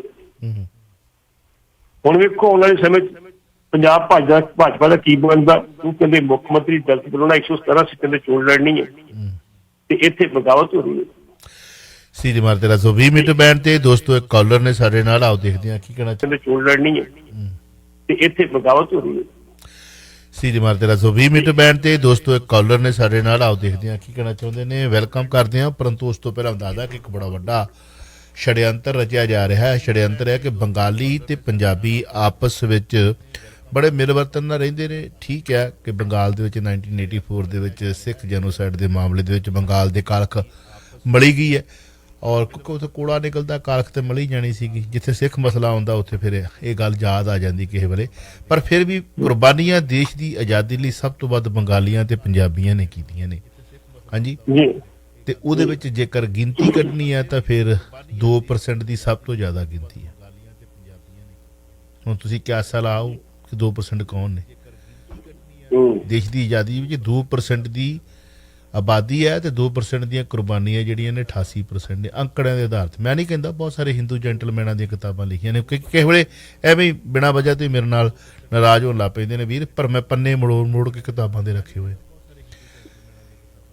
ਹੁਣ ਵੇਖੋ ਆਉਣ ਵਾਲੇ ਸਮੇਂ 'ਚ ਪੰਜਾਬ ਭਾਜਪਾ ਦਾ ਕੀ ਬਣਦਾ। ਉਹ ਕਹਿੰਦੇ ਮੁੱਖ ਮੰਤਰੀ ਦਲਿਤ ਬਣਾਉਣਾ, 117 ਸੀਟਾਂ ਤੇ ਚੋਣ ਲੜਨੀ ਹੈ ਤੇ ਇੱਥੇ ਬਗਾਵਤ ਹੋ ਰਹੀ ਹੈ। ਸੀਧੀ ਮਾਰ ਤੇਰਾ 120 ਮਿੰਟ ਬੈਂਡ ਤੇ ਦੋਸਤੋ ਇੱਕ ਕਾਲਰ ਨੇ ਸਾਡੇ ਨਾਲ, ਆਓ ਦੇਖਦੇ ਹਾਂ ਕੀ ਕਹਿਣਾ ਚਾਹੁੰਦੇ। ਚੋਣ ਲੜਨੀ ਹੈ ਤੇ ਇੱਥੇ ਬਗਾਵਤ ਹੋ ਰਹੀ ਹੈ। ਸੀਧੀ ਮਾਰ ਤੇਰਾ 120 ਮਿੰਟ ਬੈਂਡ ਤੇ ਦੋਸਤੋ ਇੱਕ ਕਾਲਰ ਨੇ ਸਾਡੇ ਨਾਲ, ਆਓ ਦੇਖਦੇ ਹਾਂ ਕੀ ਕਹਿਣਾ ਚਾਹੁੰਦੇ ਨੇ। ਵੈਲਕਮ ਕਰਦੇ ਹਾਂ, ਪਰੰਤੂ ਉਸ ਤੋਂ ਪਹਿਲਾਂ ਦੱਸਦਾ ਕਿ ਇੱਕ ਬੜਾ ਵੱਡਾ ਛੜਯੰਤਰ ਰਚਿਆ ਜਾ ਰਿਹਾ ਹੈ। ਛੜਯੰਤਰ ਹੈ ਕਿ ਬੰਗਾਲੀ ਤੇ ਪੰਜਾਬੀ ਆਪਸ ਵਿੱਚ ਬੜੇ ਮਿਲਵਰਤਨ ਨਾਲ ਰਹਿੰਦੇ ਨੇ। ਠੀਕ ਹੈ ਕਿ ਬੰਗਾਲ ਦੇ ਵਿੱਚ 1984 ਦੇ ਵਿੱਚ ਸਿੱਖ ਜੈਨੋਸਾਈਡ ਦੇ ਮਾਮਲੇ ਦੇ ਵਿੱਚ ਬੰਗਾਲ ਦੇ ਕਾਲਖ ਮਲੀ ਗਈ ਹੈ, ਔਰ ਕਿਉਂਕਿ ਉੱਥੇ ਕੂੜਾ ਨਿਕਲਦਾ ਕਾਲਖ ਤੇ ਮਲੀ ਜਾਣੀ ਸੀਗੀ। ਜਿੱਥੇ ਸਿੱਖ ਮਸਲਾ ਆਉਂਦਾ ਉੱਥੇ ਫਿਰ ਇਹ ਗੱਲ ਯਾਦ ਆ ਜਾਂਦੀ ਕਿਸੇ ਵੇਲੇ। ਪਰ ਫਿਰ ਵੀ ਕੁਰਬਾਨੀਆਂ ਦੇਸ਼ ਦੀ ਆਜ਼ਾਦੀ ਲਈ ਸਭ ਤੋਂ ਵੱਧ ਬੰਗਾਲੀਆਂ ਤੇ ਪੰਜਾਬੀਆਂ ਨੇ ਕੀਤੀਆਂ ਨੇ। ਹਾਂਜੀ, ਤੇ ਉਹਦੇ ਵਿੱਚ ਜੇਕਰ ਗਿਣਤੀ ਕੱਢਣੀ ਹੈ ਤਾਂ ਫਿਰ 2% ਦੀ ਸਭ ਤੋਂ ਜ਼ਿਆਦਾ ਗਿਣਤੀ ਹੈ। ਹੁਣ ਤੁਸੀਂ ਕਿਆਸਾ ਲਾਓ ਕਿ 2% ਕੌਣ ਨੇ? ਦੇਸ਼ ਦੀ ਆਜ਼ਾਦੀ ਵਿੱਚ 2% ਦੀ ਆਬਾਦੀ ਹੈ ਤੇ 2% ਦੀਆਂ ਕੁਰਬਾਨੀਆਂ ਜਿਹੜੀਆਂ ਨੇ 88% ਨੇ, ਅੰਕੜਿਆਂ ਦੇ ਆਧਾਰ 'ਤੇ। ਮੈਂ ਨਹੀਂ ਕਹਿੰਦਾ, ਬਹੁਤ ਸਾਰੇ ਹਿੰਦੂ ਜੈਂਟਲਮੈਨਾਂ ਦੀਆਂ ਕਿਤਾਬਾਂ ਲਿਖੀਆਂ ਨੇ। ਕਿਸੇ ਵੇਲੇ ਐਵੇਂ ਹੀ ਬਿਨਾਂ ਵਜ੍ਹਾ ਤੋਂ ਮੇਰੇ ਨਾਲ ਨਾਰਾਜ਼ ਹੋਣ ਲੱਗ ਪੈਂਦੇ ਨੇ ਵੀਰ, ਪਰ ਮੈਂ ਪੰਨੇ ਮੋੜ ਕੇ ਕਿਤਾਬਾਂ ਦੇ ਰੱਖੇ ਹੋਏ।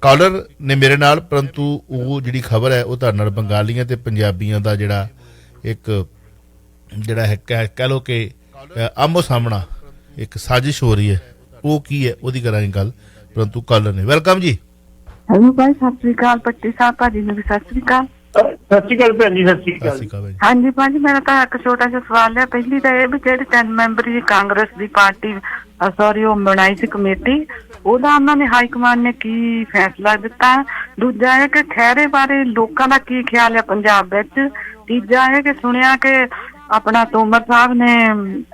ਕਾਲਰ ਨੇ ਮੇਰੇ ਨਾਲ, ਪਰੰਤੂ ਉਹ ਜਿਹੜੀ ਖਬਰ ਹੈ ਉਹ ਤੁਹਾਡੇ ਨਾਲ ਬੰਗਾਲੀਆਂ ਤੇ ਪੰਜਾਬੀਆਂ ਦਾ ਜਿਹੜਾ ਇੱਕ ਜਿਹੜਾ ਹੈ ਕਹਿ ਲਓ ਕਿ ਆਮੋ ਸਾਹਮਣਾ ਇੱਕ ਸਾਜ਼ਿਸ਼ ਹੋ ਰਹੀ ਹੈ, ਉਹ ਕੀ ਹੈ ਉਹਦੀ ਕਰਾਂਗੇ ਗੱਲ। ਪਰੰਤੂ ਕਾਲਰ ਨੇ ਵੈਲਕਮ ਜੀ। ਹੈਲੋ ਭਾਈ, ਸਤਿ ਸ੍ਰੀ ਅਕਾਲ। ਪੱਟੀ ਸਾਹਿਬ ਭਾਜੀ ਨੂੰ ਵੀ ਸਤਿ ਸ੍ਰੀ ਅਕਾਲ। ਸਤਿ ਸ਼੍ਰੀ ਅਕਾਲ ਭੈਣ ਜੀ। ਸਤਿ ਸ਼੍ਰੀ ਅਕਾਲ। ਹਾਂਜੀ ਭਾਜੀ, ਮੇਰਾ ਤਾਂ ਇੱਕ ਛੋਟਾ ਜਿਹਾ ਸਵਾਲ ਹੈ। ਪਹਿਲੀ ਤਾਂ ਇਹ ਵੀ ਜਿਹੜੀ 3 ਮੈਂਬਰੀ ਕਾਂਗਰਸ ਦੀ ਪਾਰਟੀ ਉਹ ਬਣਾਈ ਸੀ ਕਮੇਟੀ, ਉਹਦਾ ਉਹਨਾਂ ਨੇ ਹਾਈ ਕਮਾਂਡ ਨੇ ਕੀ ਫੈਸਲਾ ਦਿੱਤਾ? ਦੂਜਾ ਹੈ ਕਿ ਖਹਿਰੇ ਬਾਰੇ ਲੋਕਾਂ ਦਾ ਕੀ ਖਿਆਲ ਹੈ ਪੰਜਾਬ ਵਿੱਚ? ਤੀਜਾ ਹੈ ਕਿ ਸੁਣਿਆ ਕਿ ਆਪਣਾ ਤੋਮਰ ਸਾਹਿਬ ਨੇ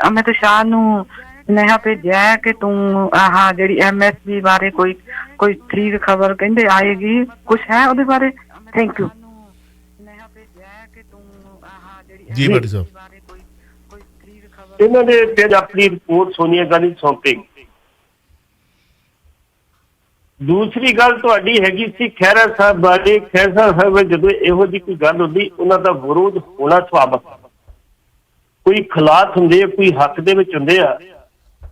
ਅਮਿਤ ਸ਼ਾਹ ਨੂੰ ਸੁਨੇਹਾ ਭੇਜਿਆ ਹੈ ਕਿ ਤੂੰ ਆਹ ਜਿਹੜੀ MSP ਬਾਰੇ ਕੋਈ ਠੀਕ ਖਬਰ ਕਹਿੰਦੇ ਆਏਗੀ, ਕੁਛ ਹੈ ਉਹਦੇ ਬਾਰੇ? Thank you. ਜੀ ਭੱਟੀ ਸਾਹਿਬ, ਇਹਨਾਂ ਨੇ ਫਿਰ ਆਪਣੀ ਰਿਪੋਰਟ ਸੋਨੀਆ ਗਾਂਧੀ ਨੂੰ ਸੌਂਪੇਗੀ। ਦੂਸਰੀ ਗੱਲ ਤੁਹਾਡੀ ਹੈਗੀ ਸੀ ਖਹਿਰਾ ਸਾਹਿਬ ਬਾਰੇ। ਖਹਿਰਾ ਸਾਹਿਬ ਜਦੋਂ ਇਹੋ ਜਿਹੀ ਕੋਈ ਗੱਲ ਹੁੰਦੀ, ਉਹਨਾਂ ਦਾ ਵਿਰੋਧ ਹੋਣਾ ਸੁਭਾਵਿਕ। ਕੋਈ ਖਿਲਾਫ ਹੁੰਦੇ ਆ, ਕੋਈ ਹੱਕ ਦੇ ਵਿੱਚ ਹੁੰਦੇ ਆ,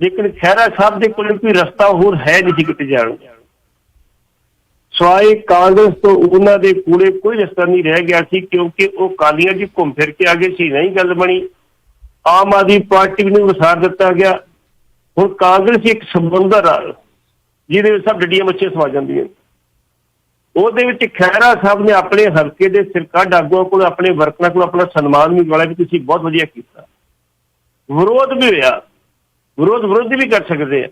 ਲੇਕਿਨ ਖਹਿਰਾ ਸਾਹਿਬ ਦੇ ਕੋਲ ਕੋਈ ਰਸਤਾ ਹੋਰ ਹੈ ਨਹੀਂ ਸੀ ਕਿਤੇ ਜਾਣ ਸਵਾਏ ਕਾਂਗਰਸ ਤੋਂ। ਉਹਨਾਂ ਦੇ ਕੋਲੇ ਕੋਈ ਰਸਤਾ ਨਹੀਂ ਰਹਿ ਗਿਆ ਸੀ, ਕਿਉਂਕਿ ਉਹ ਕਾਲੀਆਂ ਜੀ ਘੁੰਮ ਫਿਰ ਕੇ ਆ ਗਏ ਸੀ। ਨਹੀਂ ਗੱਲ ਬਣੀ। ਆਮ ਆਦਮੀ ਪਾਰਟੀ ਨੂੰ ਵਿਸਾਰ ਦਿੱਤਾ ਗਿਆ। ਹੁਣ ਕਾਂਗਰਸ ਇੱਕ ਸਮੁੰਦਰ ਆ ਜਿਹਦੇ ਵਿੱਚ ਸਭ ਡੱਡੀਆਂ ਮੱਛੀਆਂ ਸਮਾ ਜਾਂਦੀਆਂ। ਉਹਦੇ ਵਿੱਚ ਖਹਿਰਾ ਸਾਹਿਬ ਨੇ ਆਪਣੇ ਹਲਕੇ ਦੇ ਸਰਕਾਰ ਆਗੂਆਂ ਕੋਲ, ਆਪਣੇ ਵਰਕਰਾਂ ਕੋਲ ਆਪਣਾ ਸਨਮਾਨ ਵੀ ਵਾਲਾ ਵੀ ਤੁਸੀਂ ਬਹੁਤ ਵਧੀਆ ਕੀਤਾ। ਵਿਰੋਧ ਵੀ ਹੋਇਆ, ਵਿਰੋਧੀ ਵੀ ਕਰ ਸਕਦੇ ਆ,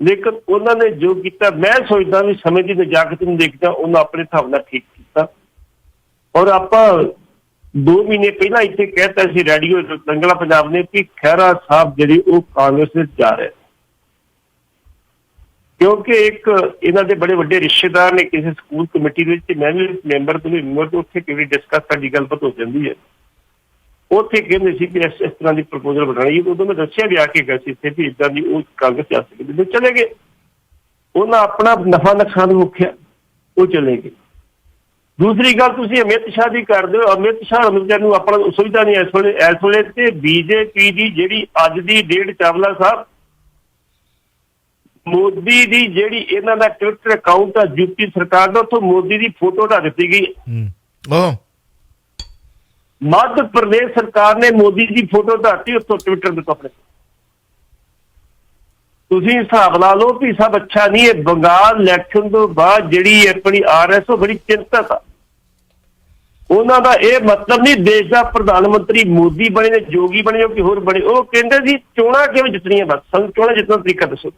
ਲੇਕਿਨ ਉਹਨਾਂ ਨੇ ਜੋ ਕੀਤਾ, ਮੈਂ ਸੋਚਦਾ ਵੀ ਸਮੇਂ ਦੀ ਨਜ਼ਾਕਤ ਨੂੰ ਦੇਖਦਾ ਉਹਨਾਂ ਆਪਣੇ ਹਿਸਾਬ ਨਾਲ ਠੀਕ ਕੀਤਾ। ਔਰ ਆਪਾਂ 2 ਮਹੀਨੇ ਪਹਿਲਾਂ ਇੱਥੇ ਕਹਿਤਾ ਸੀ ਰੇਡੀਓ ਦੰਗਲਾ ਪੰਜਾਬ ਨੇ ਕਿ ਖਹਿਰਾ ਸਾਹਿਬ ਜਿਹੜੇ ਉਹ ਕਾਂਗਰਸ ਵਿੱਚ ਜਾ ਰਹੇ। ਕਿਉਂਕਿ ਇੱਕ ਇਹਨਾਂ ਦੇ ਬੜੇ ਵੱਡੇ ਰਿਸ਼ਤੇਦਾਰ ਨੇ ਕਿਸੇ ਸਕੂਲ ਕਮੇਟੀ ਦੇ ਵਿੱਚ, ਮੈਂ ਵੀ ਮੈਂਬਰ ਤੋਂ ਉੱਥੇ ਕਿਵੇਂ ਡਿਸਕਸ ਸਾਡੀ ਗੱਲਬਾਤ ਹੋ ਜਾਂਦੀ ਹੈ। ਉੱਥੇ ਕਹਿੰਦੇ ਸੀ ਕਿ ਇਸ ਤਰ੍ਹਾਂ ਦੀ ਪ੍ਰਪੋਜ਼ਲ ਬਣਾਈ। ਉਦੋਂ ਮੈਂ ਦੱਸਿਆ ਵੀ ਆ ਕੇ ਗਏ ਸੀ ਇੱਥੇ ਵੀ ਇੱਦਾਂ ਦੀ ਉਹ ਕਾਂਗਰਸ ਆ ਸਕਦੀ, ਚਲੇ ਗਏ। ਉਹਨਾਂ ਆਪਣਾ ਨਫਾ ਨੁਕਸਾਨ ਮੁੱਖਿਆ, ਉਹ ਚਲੇ ਗਏ। ਦੂਸਰੀ ਗੱਲ ਤੁਸੀਂ ਅਮਿਤ ਸ਼ਾਹ ਦੀ ਕਰਦੇ ਹੋ। ਅਮਿਤ ਸ਼ਾਹ ਨੂੰ ਆਪਣਾ ਸੁਵਿਧਾ ਨਹੀਂ ਇਸ ਵੇਲੇ ਤੇ ਬੀਜੇਪੀ ਦੀ ਜਿਹੜੀ ਅੱਜ ਦੀ ਡੇਟ ਚਾਵਲਾ ਸਾਹਿਬ, ਮੋਦੀ ਦੀ ਜਿਹੜੀ ਇਹਨਾਂ ਦਾ ਟਵਿੱਟਰ ਅਕਾਊਂਟ ਆ ਯੂਪੀ ਸਰਕਾਰ ਦਾ, ਉੱਥੋਂ ਮੋਦੀ ਦੀ ਫੋਟੋ ਹਟਾ ਦਿੱਤੀ ਗਈ। ਮੱਧ ਪ੍ਰਦੇਸ਼ ਸਰਕਾਰ ਨੇ ਮੋਦੀ ਦੀ ਫੋਟੋ ਹਟਾਤੀ ਉੱਥੋਂ ਟਵਿੱਟਰ ਦੇ ਆਪਣੇ। ਤੁਸੀਂ ਹਿਸਾਬ ਲਾ ਲਓ ਵੀ ਸਭ ਅੱਛਾ ਨਹੀਂ ਹੈ। ਬੰਗਾਲ ਇਲੈਕਸ਼ਨ ਤੋਂ ਬਾਅਦ ਜਿਹੜੀ ਆਪਣੀ RSO ਬੜੀ ਚਿੰਤਤ ਆ। ਉਹਨਾਂ ਦਾ ਇਹ ਮਤਲਬ ਨਹੀਂ ਦੇਸ਼ ਦਾ ਪ੍ਰਧਾਨ ਮੰਤਰੀ ਮੋਦੀ ਬਣੇ ਨੇ, ਜੋਗੀ ਬਣੇ, ਕਿ ਹੋਰ ਬਣੇ। ਉਹ ਕਹਿੰਦੇ ਸੀ ਚੋਣਾਂ ਕਿਵੇਂ ਜਿੱਤਣੀਆਂ, ਬਸ ਸਾਨੂੰ ਚੋਣਾਂ ਜਿੱਤਣ ਦਾ ਤਰੀਕਾ ਦੱਸੋ।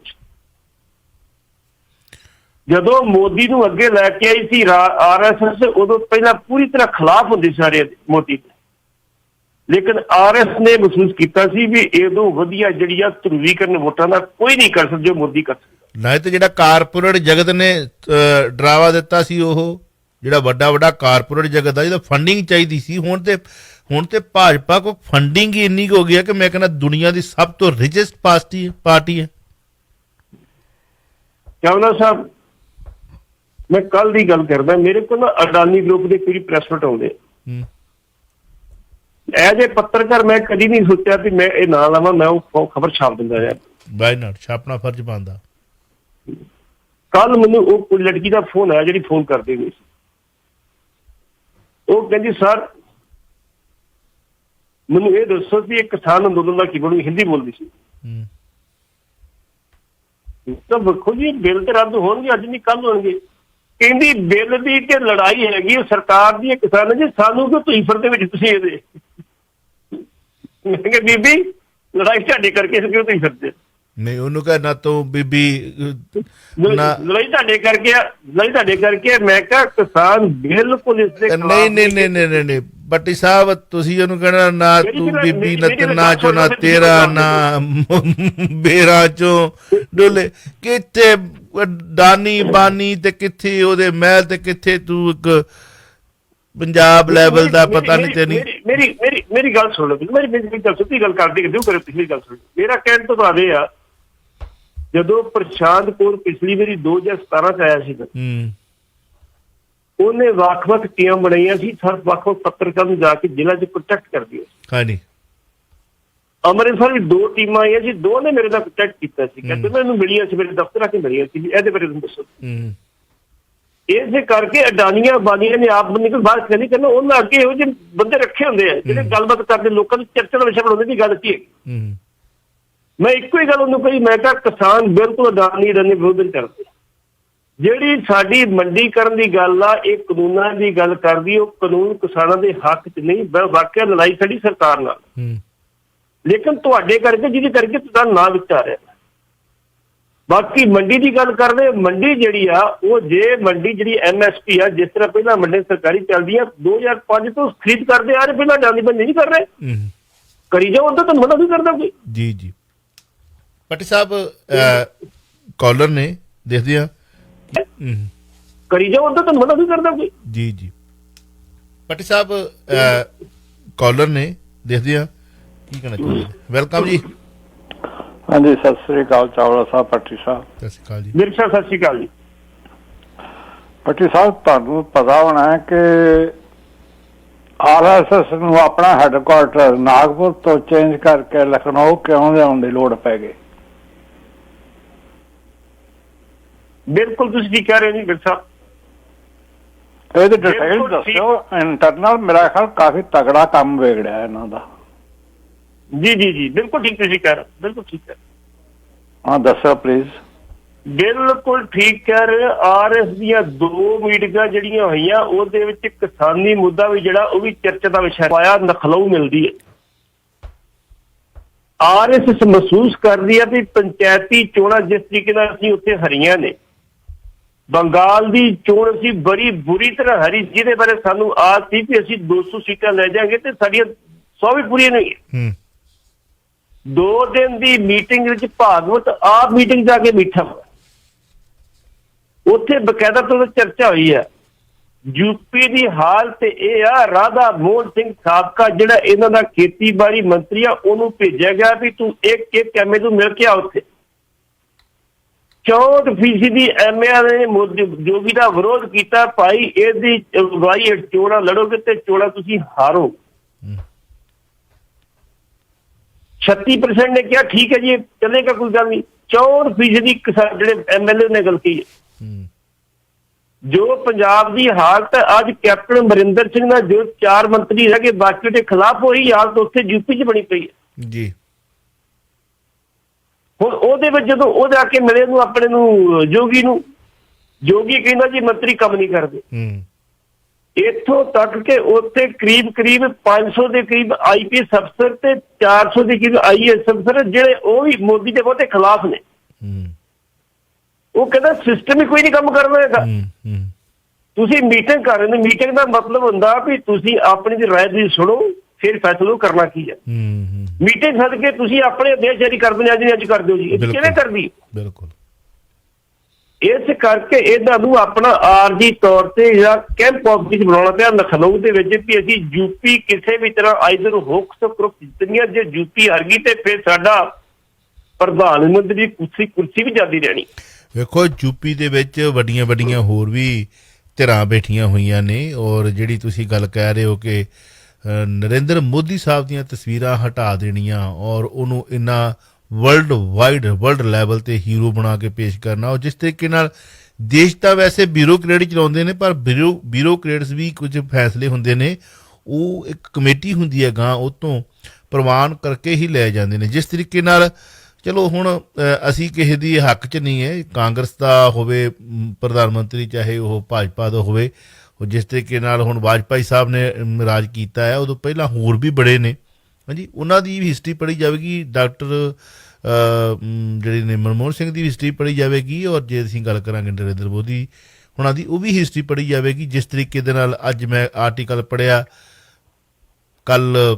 ਜਦੋਂ ਮੋਦੀ ਨੂੰ ਅੱਗੇ ਲੈ ਕੇ ਆਈ ਸੀ RSS, ਉਦੋਂ ਪਹਿਲਾਂ ਪੂਰੀ ਤਰ੍ਹਾਂ ਖਿਲਾਫ ਹੁੰਦੇ ਸਾਰੇ ਮੋਦੀ ਦੇ। ਲੇਕਿਨ RS ਨੇ ਮਹਿਸੂਸ ਕੀਤਾ ਸੀ ਵੀ ਇਹਦੋਂ ਵਧੀਆ ਜਿਹੜੀ ਆ ਧਰੂਵੀਕਰਨ ਵੋਟਾਂ ਦਾ ਕੋਈ ਨਹੀਂ ਕਰ ਸਕਦਾ ਜੋ ਮੋਦੀ ਕਰ ਸਕਦਾ। ਨਾ ਤੇ ਜਿਹੜਾ ਕਾਰਪੋਰੇਟ ਜਗਤ ਨੇ ਡਰਾਵਾ ਦਿੱਤਾ ਸੀ, ਉਹ ਜਿਹੜਾ ਵੱਡਾ ਕਾਰਪੋਰੇਟ ਜਗਤ ਆ, ਜਿਹਦਾ ਫੰਡਿੰਗ ਚਾਹੀਦੀ ਸੀ, ਹੁਣ ਤੇ ਭਾਜਪਾ ਕੋ ਫੰਡਿੰਗ ਹੀ ਇੰਨੀ ਹੋ ਗਈ ਹੈ ਕਿ ਮੈਂ ਕਹਿੰਦਾ ਦੁਨੀਆ ਦੀ ਸਭ ਤੋਂ ਰਿਚੈਸਟ ਪਾਰਟੀ ਹੈ। ਚਾਵਲਾ ਸਾਹਿਬ, ਮੈਂ ਕੱਲ ਦੀ ਗੱਲ ਕਰਦਾ, ਮੇਰੇ ਕੋਲ ਨਾ ਅਡਾਨੀ ਗਰੁੱਪ ਦੇ ਪੂਰੀ ਪ੍ਰੈਸ ਨੋਟ ਆਉਂਦੇ। ਐਜ ਏ ਪੱਤਰਕਾਰ ਮੈਂ ਕਦੀ ਨਹੀਂ ਸੋਚਿਆ ਵੀ ਮੈਂ ਇਹ ਨਾਂ ਲਵਾਂ, ਮੈਂ ਉਹ ਖਬਰ ਛਾਪ ਦਿੰਦਾ ਯਾਰ। ਬਾਈ ਨਾਟ ਛਾਪਣਾ ਫਰਜ਼ ਬਣਦਾ। ਕੱਲ ਮੈਨੂੰ ਉਹ ਕੋਈ ਲੜਕੀ ਦਾ ਫੋਨ ਆਇਆ ਜਿਹੜੀ ਫੋਨ ਕਰਦੀ ਹੋਈ ਸੀ। ਉਹ ਕਹਿੰਦੀ ਸਰ ਮੈਨੂੰ ਇਹ ਦੱਸੋ ਵੀ ਇਹ ਕਿਸਾਨ ਅੰਦੋਲਨ ਦਾ ਕੀ ਬਣੂ। ਹਿੰਦੀ ਬੋਲਦੀ ਸੀ। ਤਾਂ ਵੇਖੋ ਜੀ, ਬਿੱਲ ਤੇ ਰੱਦ ਹੋਣਗੇ, ਅੱਜ ਨਹੀਂ ਕੱਲ ਹੋਣਗੇ। ਕਹਿੰਦੀ ਬਿੱਲ ਦੀ ਤੇ ਲੜਾਈ ਹੈਗੀ ਸਰਕਾਰ ਦੀ, ਕਿਸਾਨਾਂ ਦੀ, ਸਾਨੂੰ ਕਿਉਂ ਤੁਸੀਂ ਫਿਰਦੇ ਵਿੱਚ ਤੁਸੀਂ ਇਹਦੇ। ਮੈਂ ਕਿਹਾ ਬੀਬੀ ਲੜਾਈ ਤੁਹਾਡੇ ਕਰਕੇ ਕਿਉਂ ਤੁਸੀਂ ਫਿਰਦੇ ਨਹੀਂ। ਉਹਨੂੰ ਕਹਿ ਨਾ ਤੂੰ ਬੀਬੀ ਲੜਾਈ ਤੁਹਾਡੇ ਕਰਕੇ। ਮੈਂ ਕਿਹਾ ਕਿਸਾਨ ਬਿਲਕੁਲ ਇਸ ਦੇ ਨਹੀਂ ਬੱਟੀ ਸਾਹਿਬ, ਤੁਸੀਂ ਉਹਨੂੰ ਕਹਿਣਾ ਨਾ ਤੂੰ ਬੀਬੀ ਨਾ ਚੋ ਨਾ ਤੇਰਾ ਨਾ ਬੇਰਾ ਚੋਂ ਡੋਲੇ। ਕਿੱਥੇ ਦਾਨੀ ਬਾਨੀ ਤੇ ਕਿੱਥੇ ਉਹਦੇ ਮਹਿਲ ਤੇ ਕਿੱਥੇ ਤੂੰ ਇੱਕ ਪੰਜਾਬ ਲੈਵਲ ਦਾ ਪਤਾ ਨਹੀਂ ਤੈਨੂੰ। ਮੇਰੀ ਗੱਲ ਸੁਣ ਲਓ, ਮੇਰੀ ਗੱਲ ਸਿੱਧੀ ਗੱਲ ਕਰਦੇ ਕਰੇ ਪਿਛਲੀ ਗੱਲ ਸੁਣ। ਮੇਰਾ ਕਹਿਣ ਤੋਂ ਬਾਅਦ ਇਹ ਆ, ਜਦੋਂ ਪ੍ਰਸ਼ਾਂਤ ਕੌਰ ਪਿਛਲੀ ਵਾਰੀ 2017 ਚ ਆਇਆ ਸੀ, ਉਹਨੇ ਵੱਖ-ਵੱਖ ਟੀਮਾਂ ਬਣਾਈਆਂ ਸੀ, ਵੱਖ-ਵੱਖ ਪੱਤਰਕਾਰਾਂ ਨੂੰ ਜਾ ਕੇ ਜ਼ਿਲ੍ਹਾ 'ਚ ਪ੍ਰੋਟੈਕਟ ਕਰਦੀ ਸੀ। ਹਾਂਜੀ, ਅੰਮ੍ਰਿਤਸਰ ਵਿੱਚ 2 ਟੀਮਾਂ ਆਈਆਂ ਸੀ, 2 ਨੇ ਮੇਰੇ ਨਾਲ ਪ੍ਰੋਟੈਕਟ ਕੀਤਾ ਸੀ। ਕਹਿੰਦੇ ਮੈਨੂੰ ਮਿਲੀਆਂ ਸੀ, ਮੇਰੇ ਦਫ਼ਤਰ ਆ ਕੇ ਮਿਲੀਆਂ ਸੀ। ਇਹਦੇ ਬਾਰੇ ਤੁਹਾਨੂੰ ਦੱਸੋ। ਇਸੇ ਕਰਕੇ ਅਡਾਨੀਆਂ ਬਾਨੀਆਂ ਨੇ ਆਪ ਬੰਦੇ ਕੋਲ ਬਾਤ ਨਹੀਂ ਕਰਨਾ, ਉਹਨਾਂ ਅੱਗੇ ਇਹੋ ਜਿਹੇ ਬੰਦੇ ਰੱਖੇ ਹੁੰਦੇ ਆ ਜਿਹੜੇ ਗੱਲਬਾਤ ਕਰਦੇ, ਲੋਕਾਂ ਨੂੰ ਚਰਚਾ ਦਾ ਵਿਸ਼ਾ ਬਣਾਉਂਦੇ ਦੀ ਗੱਲ ਕੀ ਹੈ। ਮੈਂ ਇੱਕੋ ਹੀ ਗੱਲ ਉਹਨੂੰ ਕਹੀ, ਮੈਂ ਕਿਹਾ ਕਿਸਾਨ ਬਿਲਕੁਲ ਅਡਾਨੀ ਵਿਰੋਧ ਨਹੀਂ ਕਰਦੇ। ਜਿਹੜੀ ਸਾਡੀ ਮੰਡੀਕਰਨ ਦੀ ਗੱਲ ਆ, ਇਹ ਕਾਨੂੰਨਾਂ ਦੀ ਗੱਲ ਕਰਦੀ। ਉਹ ਕਾਨੂੰਨ ਕਿਸਾਨਾਂ ਦੇ ਹੱਕ 'ਚ ਨਹੀਂ, ਵਾਕਿਆ ਲੜਾਈ ਸਾਡੀ ਸਰਕਾਰ ਨਾਲ, ਲੇਕਿਨ ਤੁਹਾਡੇ ਕਰਕੇ ਜਿਹਦੇ ਕਰਕੇ ਤੁਹਾਡਾ ਨਾਂ ਵਿੱਚ ਆ ਰਿਹਾ। ਬਾਕੀ ਮੰਡੀ ਦੀ ਗੱਲ ਕਰਦੇ, ਮੰਡੀ ਜਿਹੜੀ ਆ ਉਹ ਜੇ ਮੰਡੀ ਜਿਹੜੀ MSP ਆ, ਜਿਸ ਤਰ੍ਹਾਂ ਪਹਿਲਾਂ ਮੰਡੀ ਸਰਕਾਰੀ ਚੱਲਦੀਆਂ 2005 ਤੋਂ ਖਰੀਦ ਕਰਦੇ ਆ ਰਹੇ, ਪਹਿਲਾਂ ਜਾਂਦੀ ਬੰਦੀ ਨਹੀਂ ਕਰ ਰਹੇ, ਕਰੀ ਜਾਓ, ਉਦੋਂ ਤੁਹਾਨੂੰ ਮਨਾ ਨਹੀਂ ਕਰਦਾ ਕੋਈ। ਜੀ ਪੱਟੀ ਸਾਹਿਬ ਕਾਲਰ ਨੇ ਦੇਖਦੇ ਆ, ਕਰੀ ਜਾਓ, ਉਦੋਂ ਤੁਹਾਨੂੰ ਮਨਾ ਨਹੀਂ ਕਰਦਾ ਕੋਈ। ਜੀ ਪੱਟੀ ਸਾਹਿਬ ਕਾਲਰ ਨੇ ਦੇਖਦੇ ਆ ਕੀ ਕਹਿਣਾ ਚਾਹੁੰਦੇ। ਵੈਲਕਮ ਜੀ। ਹਾਂਜੀ, ਸਤਿ ਸ੍ਰੀ ਅਕਾਲ ਚਾਵਲਾ ਸਾਹਿਬ, ਪੱਟੀ ਸਾਹਿਬ। ਸਤਿ ਸ੍ਰੀ ਅਕਾਲ ਜੀ। ਮੇਰੇ ਸਾਹਿਬ ਸਤਿ ਸ੍ਰੀ ਅਕਾਲ ਜੀ। ਪੱਟੀ ਸਾਹਿਬ, ਤੁਹਾਨੂੰ ਪਤਾ ਹੋਣਾ ਹੈ ਕਿ RSS ਨੂੰ ਆਪਣਾ ਹੈੱਡਕੁਆਰਟਰ ਨਾਗਪੁਰ ਤੋਂ ਚੇਂਜ ਕਰਕੇ ਲਖਨਊ ਕਿਉਂ ਲਿਆਉਣ ਦੀ ਲੋੜ ਪੈ ਗਈ? ਬਿਲਕੁਲ ਤੁਸੀਂ ਕੀ ਕਹਿ ਰਹੇ ਹੋ ਜੀ ਮੇਰੇ ਸਾਹਿਬ, ਇਹਦੀ ਡਿਟੇਲ ਦੱਸਿਓ। ਇੰਟਰਨਲ ਮੇਰਾ ਖਿਆਲ ਕਾਫੀ ਤਗੜਾ ਕੰਮ ਵਿਗੜਿਆ ਇਹਨਾਂ ਦਾ। ਜੀ ਬਿਲਕੁਲ ਠੀਕ ਤੁਸੀਂ ਕਹਿ ਰਹੇ, ਬਿਲਕੁਲ ਠੀਕ ਹੈ। ਹਾਂ ਦੱਸੋ ਪਲੀਜ਼। ਬਿਲਕੁਲ ਠੀਕ ਕਹਿ ਰਹੇ। RS ਦੀਆਂ 2 ਮੀਟਿੰਗਾਂ ਜਿਹੜੀਆਂ ਹੋਈਆਂ, ਉਹਦੇ ਵਿੱਚ ਕਿਸਾਨੀ ਮੁੱਦਾ ਵੀ ਜਿਹੜਾ ਉਹ ਵੀ ਚਰਚਾ ਦਾ ਵਿਸ਼ਾ ਪਾਇਆ, ਨਖਲਊ ਮਿਲਦੀ ਹੈ। RSS ਮਹਿਸੂਸ ਕਰਦੀ ਹੈ ਵੀ ਪੰਚਾਇਤੀ ਚੋਣਾਂ ਜਿਸ ਤਰੀਕੇ ਨਾਲ ਅਸੀਂ ਉੱਥੇ ਹਰੀਆਂ ਨੇ, ਬੰਗਾਲ ਦੀ ਚੋਣ ਅਸੀਂ ਬੜੀ ਬੁਰੀ ਤਰ੍ਹਾਂ ਹਰੀ, ਜਿਹਦੇ ਬਾਰੇ ਸਾਨੂੰ ਆਸ ਸੀ ਵੀ ਅਸੀਂ 200 ਸੀਟਾਂ ਲੈ ਜਾਵਾਂਗੇ ਤੇ ਸਾਡੀਆਂ 100 ਵੀ ਪੂਰੀਆਂ ਨਹੀਂ। 2 ਦਿਨ ਦੀ ਮੀਟਿੰਗ ਵਿੱਚ ਭਾਗਵਤ ਆਪ ਮੀਟਿੰਗ ਜਾ ਕੇ ਬੈਠਾ, ਉੱਥੇ ਬਕਾਇਦਾ ਤੋਂ ਚਰਚਾ ਹੋਈ ਹੈ। ਯੂਪੀ ਦੀ ਹਾਲਤ ਇਹ ਆ, ਰਾਧਾ ਮੋਹਨ ਸਿੰਘ ਸਾਬਕਾ ਜਿਹੜਾ ਇਹਨਾਂ ਦਾ ਖੇਤੀਬਾੜੀ ਮੰਤਰੀ ਆ, ਉਹਨੂੰ ਭੇਜਿਆ ਗਿਆ ਵੀ ਤੂੰ ਇੱਕ ਐਮਏ ਨੂੰ ਮਿਲ ਕੇ ਆ ਉੱਥੇ। 64% ਐਮਏ ਨੇ ਜੋਗੀ ਦਾ ਵਿਰੋਧ ਕੀਤਾ, ਭਾਈ ਇਹਦੀ ਅਗਵਾਈ ਹੇਠ ਚੋਣਾਂ ਲੜੋਗੇ ਤੇ ਚੋਣਾਂ ਤੁਸੀਂ ਹਾਰੋ। 36% ਨੇ ਕਿਹਾ ਠੀਕ ਹੈ ਜੀ ਚੱਲੇਗਾ, ਕੋਈ ਗੱਲ ਨਹੀਂ। 64% ਜਿਹੜੇ ਐਮਐਲਏ ਨੇ ਗੱਲ ਕੀ ਹੈ। ਜੋ ਪੰਜਾਬ ਦੀ ਹਾਲਤ ਅੱਜ ਕੈਪਟਨ ਅਮਰਿੰਦਰ ਸਿੰਘ ਨਾਲ ਜੋ 4 ਮੰਤਰੀ ਰਹਿ ਗਏ ਬਾਕੀ ਦੇ ਖਿਲਾਫ, ਉਹੀ ਹਾਲਤ ਉੱਥੇ ਯੂਪੀ 'ਚ ਬਣੀ ਪਈ ਹੈ ਜੀ। ਹੁਣ ਉਹਦੇ ਵਿੱਚ ਜਦੋਂ ਉਹ ਜਾ ਕੇ ਮਿਲੇ ਨੂੰ ਆਪਣੇ ਨੂੰ ਜੋਗੀ ਨੂੰ, ਜੋਗੀ ਕਹਿੰਦਾ ਜੀ ਮੰਤਰੀ ਕੰਮ ਨਹੀਂ ਕਰਦੇ। ਇੱਥੋਂ ਤੱਕ ਕਿ ਉੱਥੇ ਕਰੀਬ 500 ਦੇ ਕਰੀਬ IPS ਅਫਸਰ ਤੇ 400 ਦੇ ਕਰੀਬ IAS ਅਫਸਰ ਜਿਹੜੇ ਉਹ ਵੀ ਮੋਦੀ ਦੇ ਬਹੁਤੇ ਖਿਲਾਫ ਨੇ। ਉਹ ਕਹਿੰਦਾ ਸਿਸਟਮ ਹੀ ਕੋਈ ਨਹੀਂ ਕੰਮ ਕਰਨਾ ਹੈਗਾ। ਤੁਸੀਂ ਮੀਟਿੰਗ ਕਰ ਰਹੇ ਨੇ, ਮੀਟਿੰਗ ਦਾ ਮਤਲਬ ਹੁੰਦਾ ਵੀ ਤੁਸੀਂ ਆਪਣੀ ਦੀ ਰਾਏ ਦੀ ਸੁਣੋ, ਫਿਰ ਫੈਸਲਾ ਕਰਨਾ ਕੀ ਹੈ। ਮੀਟਿੰਗ ਸੱਦ ਕੇ ਤੁਸੀਂ ਆਪਣੇ ਆਦੇਸ਼ ਜਾਰੀ ਕਰ ਦਿੰਦੇ, ਅੱਜ ਕਰ ਦਿਓ ਜੀ, ਇਹ ਕਿਵੇਂ ਕਰਦੀ? ਬਿਲਕੁਲ। ਇਸ ਕਰਕੇ ਇਹਨਾਂ ਨੂੰ ਆਪਣਾ ਆਰਜੀ ਤੌਰ ਤੇ ਜਿਹੜਾ ਕੈਂਪ ਆਫਿਸ ਬਣਾਉਣਾ ਪਿਆ ਲਖਨਊ ਦੇ ਵਿੱਚ ਵੀ ਅਸੀਂ ਯੂਪੀ ਕਿਸੇ ਵੀ ਤਰ੍ਹਾਂ ਆਈਦਰ ਹੁੱਕ ਸਕਰੁਕ ਜਿੱਤਣੀ ਆ। ਜੇ ਯੂਪੀ ਹਾਰ ਗਈ ਤੇ ਫਿਰ ਸਾਡਾ ਪ੍ਰਧਾਨ ਮੰਤਰੀ ਦੀ ਕੁਰਸੀ ਵੀ ਜਾਂਦੀ ਰਹਿਣੀ। ਵੇਖੋ ਯੂਪੀ ਦੇ ਵਿੱਚ ਵੱਡੀਆਂ ਹੋਰ ਵੀ ਧਿਰਾਂ ਬੈਠੀਆਂ ਹੋਈਆਂ ਨੇ, ਔਰ ਜਿਹੜੀ ਤੁਸੀਂ ਗੱਲ ਕਹਿ ਰਹੇ ਹੋ ਕਿ ਨਰਿੰਦਰ ਮੋਦੀ ਸਾਹਿਬ ਦੀਆਂ ਤਸਵੀਰਾਂ ਹਟਾ ਦੇਣੀਆਂ ਔਰ ਉਹਨੂੰ ਇੰਨਾ ਵਰਲਡ ਲੈਵਲ ਤੇ ਹੀਰੋ ਬਣਾ ਕੇ ਪੇਸ਼ ਕਰਨਾ, ਔਰ ਜਿਸ ਤਰੀਕੇ ਨਾਲ ਦੇਸ਼ ਤਾਂ ਵੈਸੇ ਬਿਊਰੋਕਰੇਟ ਚਲਾਉਂਦੇ ਨੇ, ਪਰ ਬਿਊਰੋਕਰੇਟਸ ਵੀ ਕੁਝ ਫੈਸਲੇ ਹੁੰਦੇ ਨੇ, ਉਹ ਇੱਕ ਕਮੇਟੀ ਹੁੰਦੀ ਹੈ ਗਾਂ, ਉਹ ਤੋਂ ਪ੍ਰਵਾਨ ਕਰਕੇ ਹੀ ਲੈ ਜਾਂਦੇ ਨੇ। ਜਿਸ ਤਰੀਕੇ ਨਾਲ ਚਲੋ ਹੁਣ ਅਸੀਂ ਕਿਸੇ ਦੀ ਹੱਕ 'ਚ ਨਹੀਂ ਹੈ, ਕਾਂਗਰਸ ਦਾ ਹੋਵੇ ਪ੍ਰਧਾਨ ਮੰਤਰੀ, ਚਾਹੇ ਉਹ ਭਾਜਪਾ ਦਾ ਹੋਵੇ, ਉਹ ਜਿਸ ਤਰੀਕੇ ਨਾਲ ਹੁਣ ਵਾਜਪਾਈ ਸਾਹਿਬ ਨੇ ਰਾਜ ਕੀਤਾ ਹੈ, ਉਦੋਂ ਪਹਿਲਾਂ ਹੋਰ ਵੀ ਬੜੇ ਨੇ। ਹਾਂਜੀ, ਉਹਨਾਂ ਦੀ ਵੀ ਹਿਸਟਰੀ ਪੜ੍ਹੀ ਜਾਵੇਗੀ, ਡਾਕਟਰ ਜਿਹੜੇ ਨੇ ਮਨਮੋਹਨ ਸਿੰਘ ਦੀ ਹਿਸਟਰੀ ਪੜ੍ਹੀ ਜਾਵੇਗੀ, ਔਰ ਜੇ ਅਸੀਂ ਗੱਲ ਕਰਾਂਗੇ ਨਰਿੰਦਰ ਮੋਦੀ ਉਹਨਾਂ ਦੀ, ਉਹ ਵੀ ਹਿਸਟਰੀ ਪੜ੍ਹੀ ਜਾਵੇਗੀ। ਜਿਸ ਤਰੀਕੇ ਦੇ ਨਾਲ ਅੱਜ ਮੈਂ ਆਰਟੀਕਲ ਪੜ੍ਹਿਆ, ਕੱਲ੍ਹ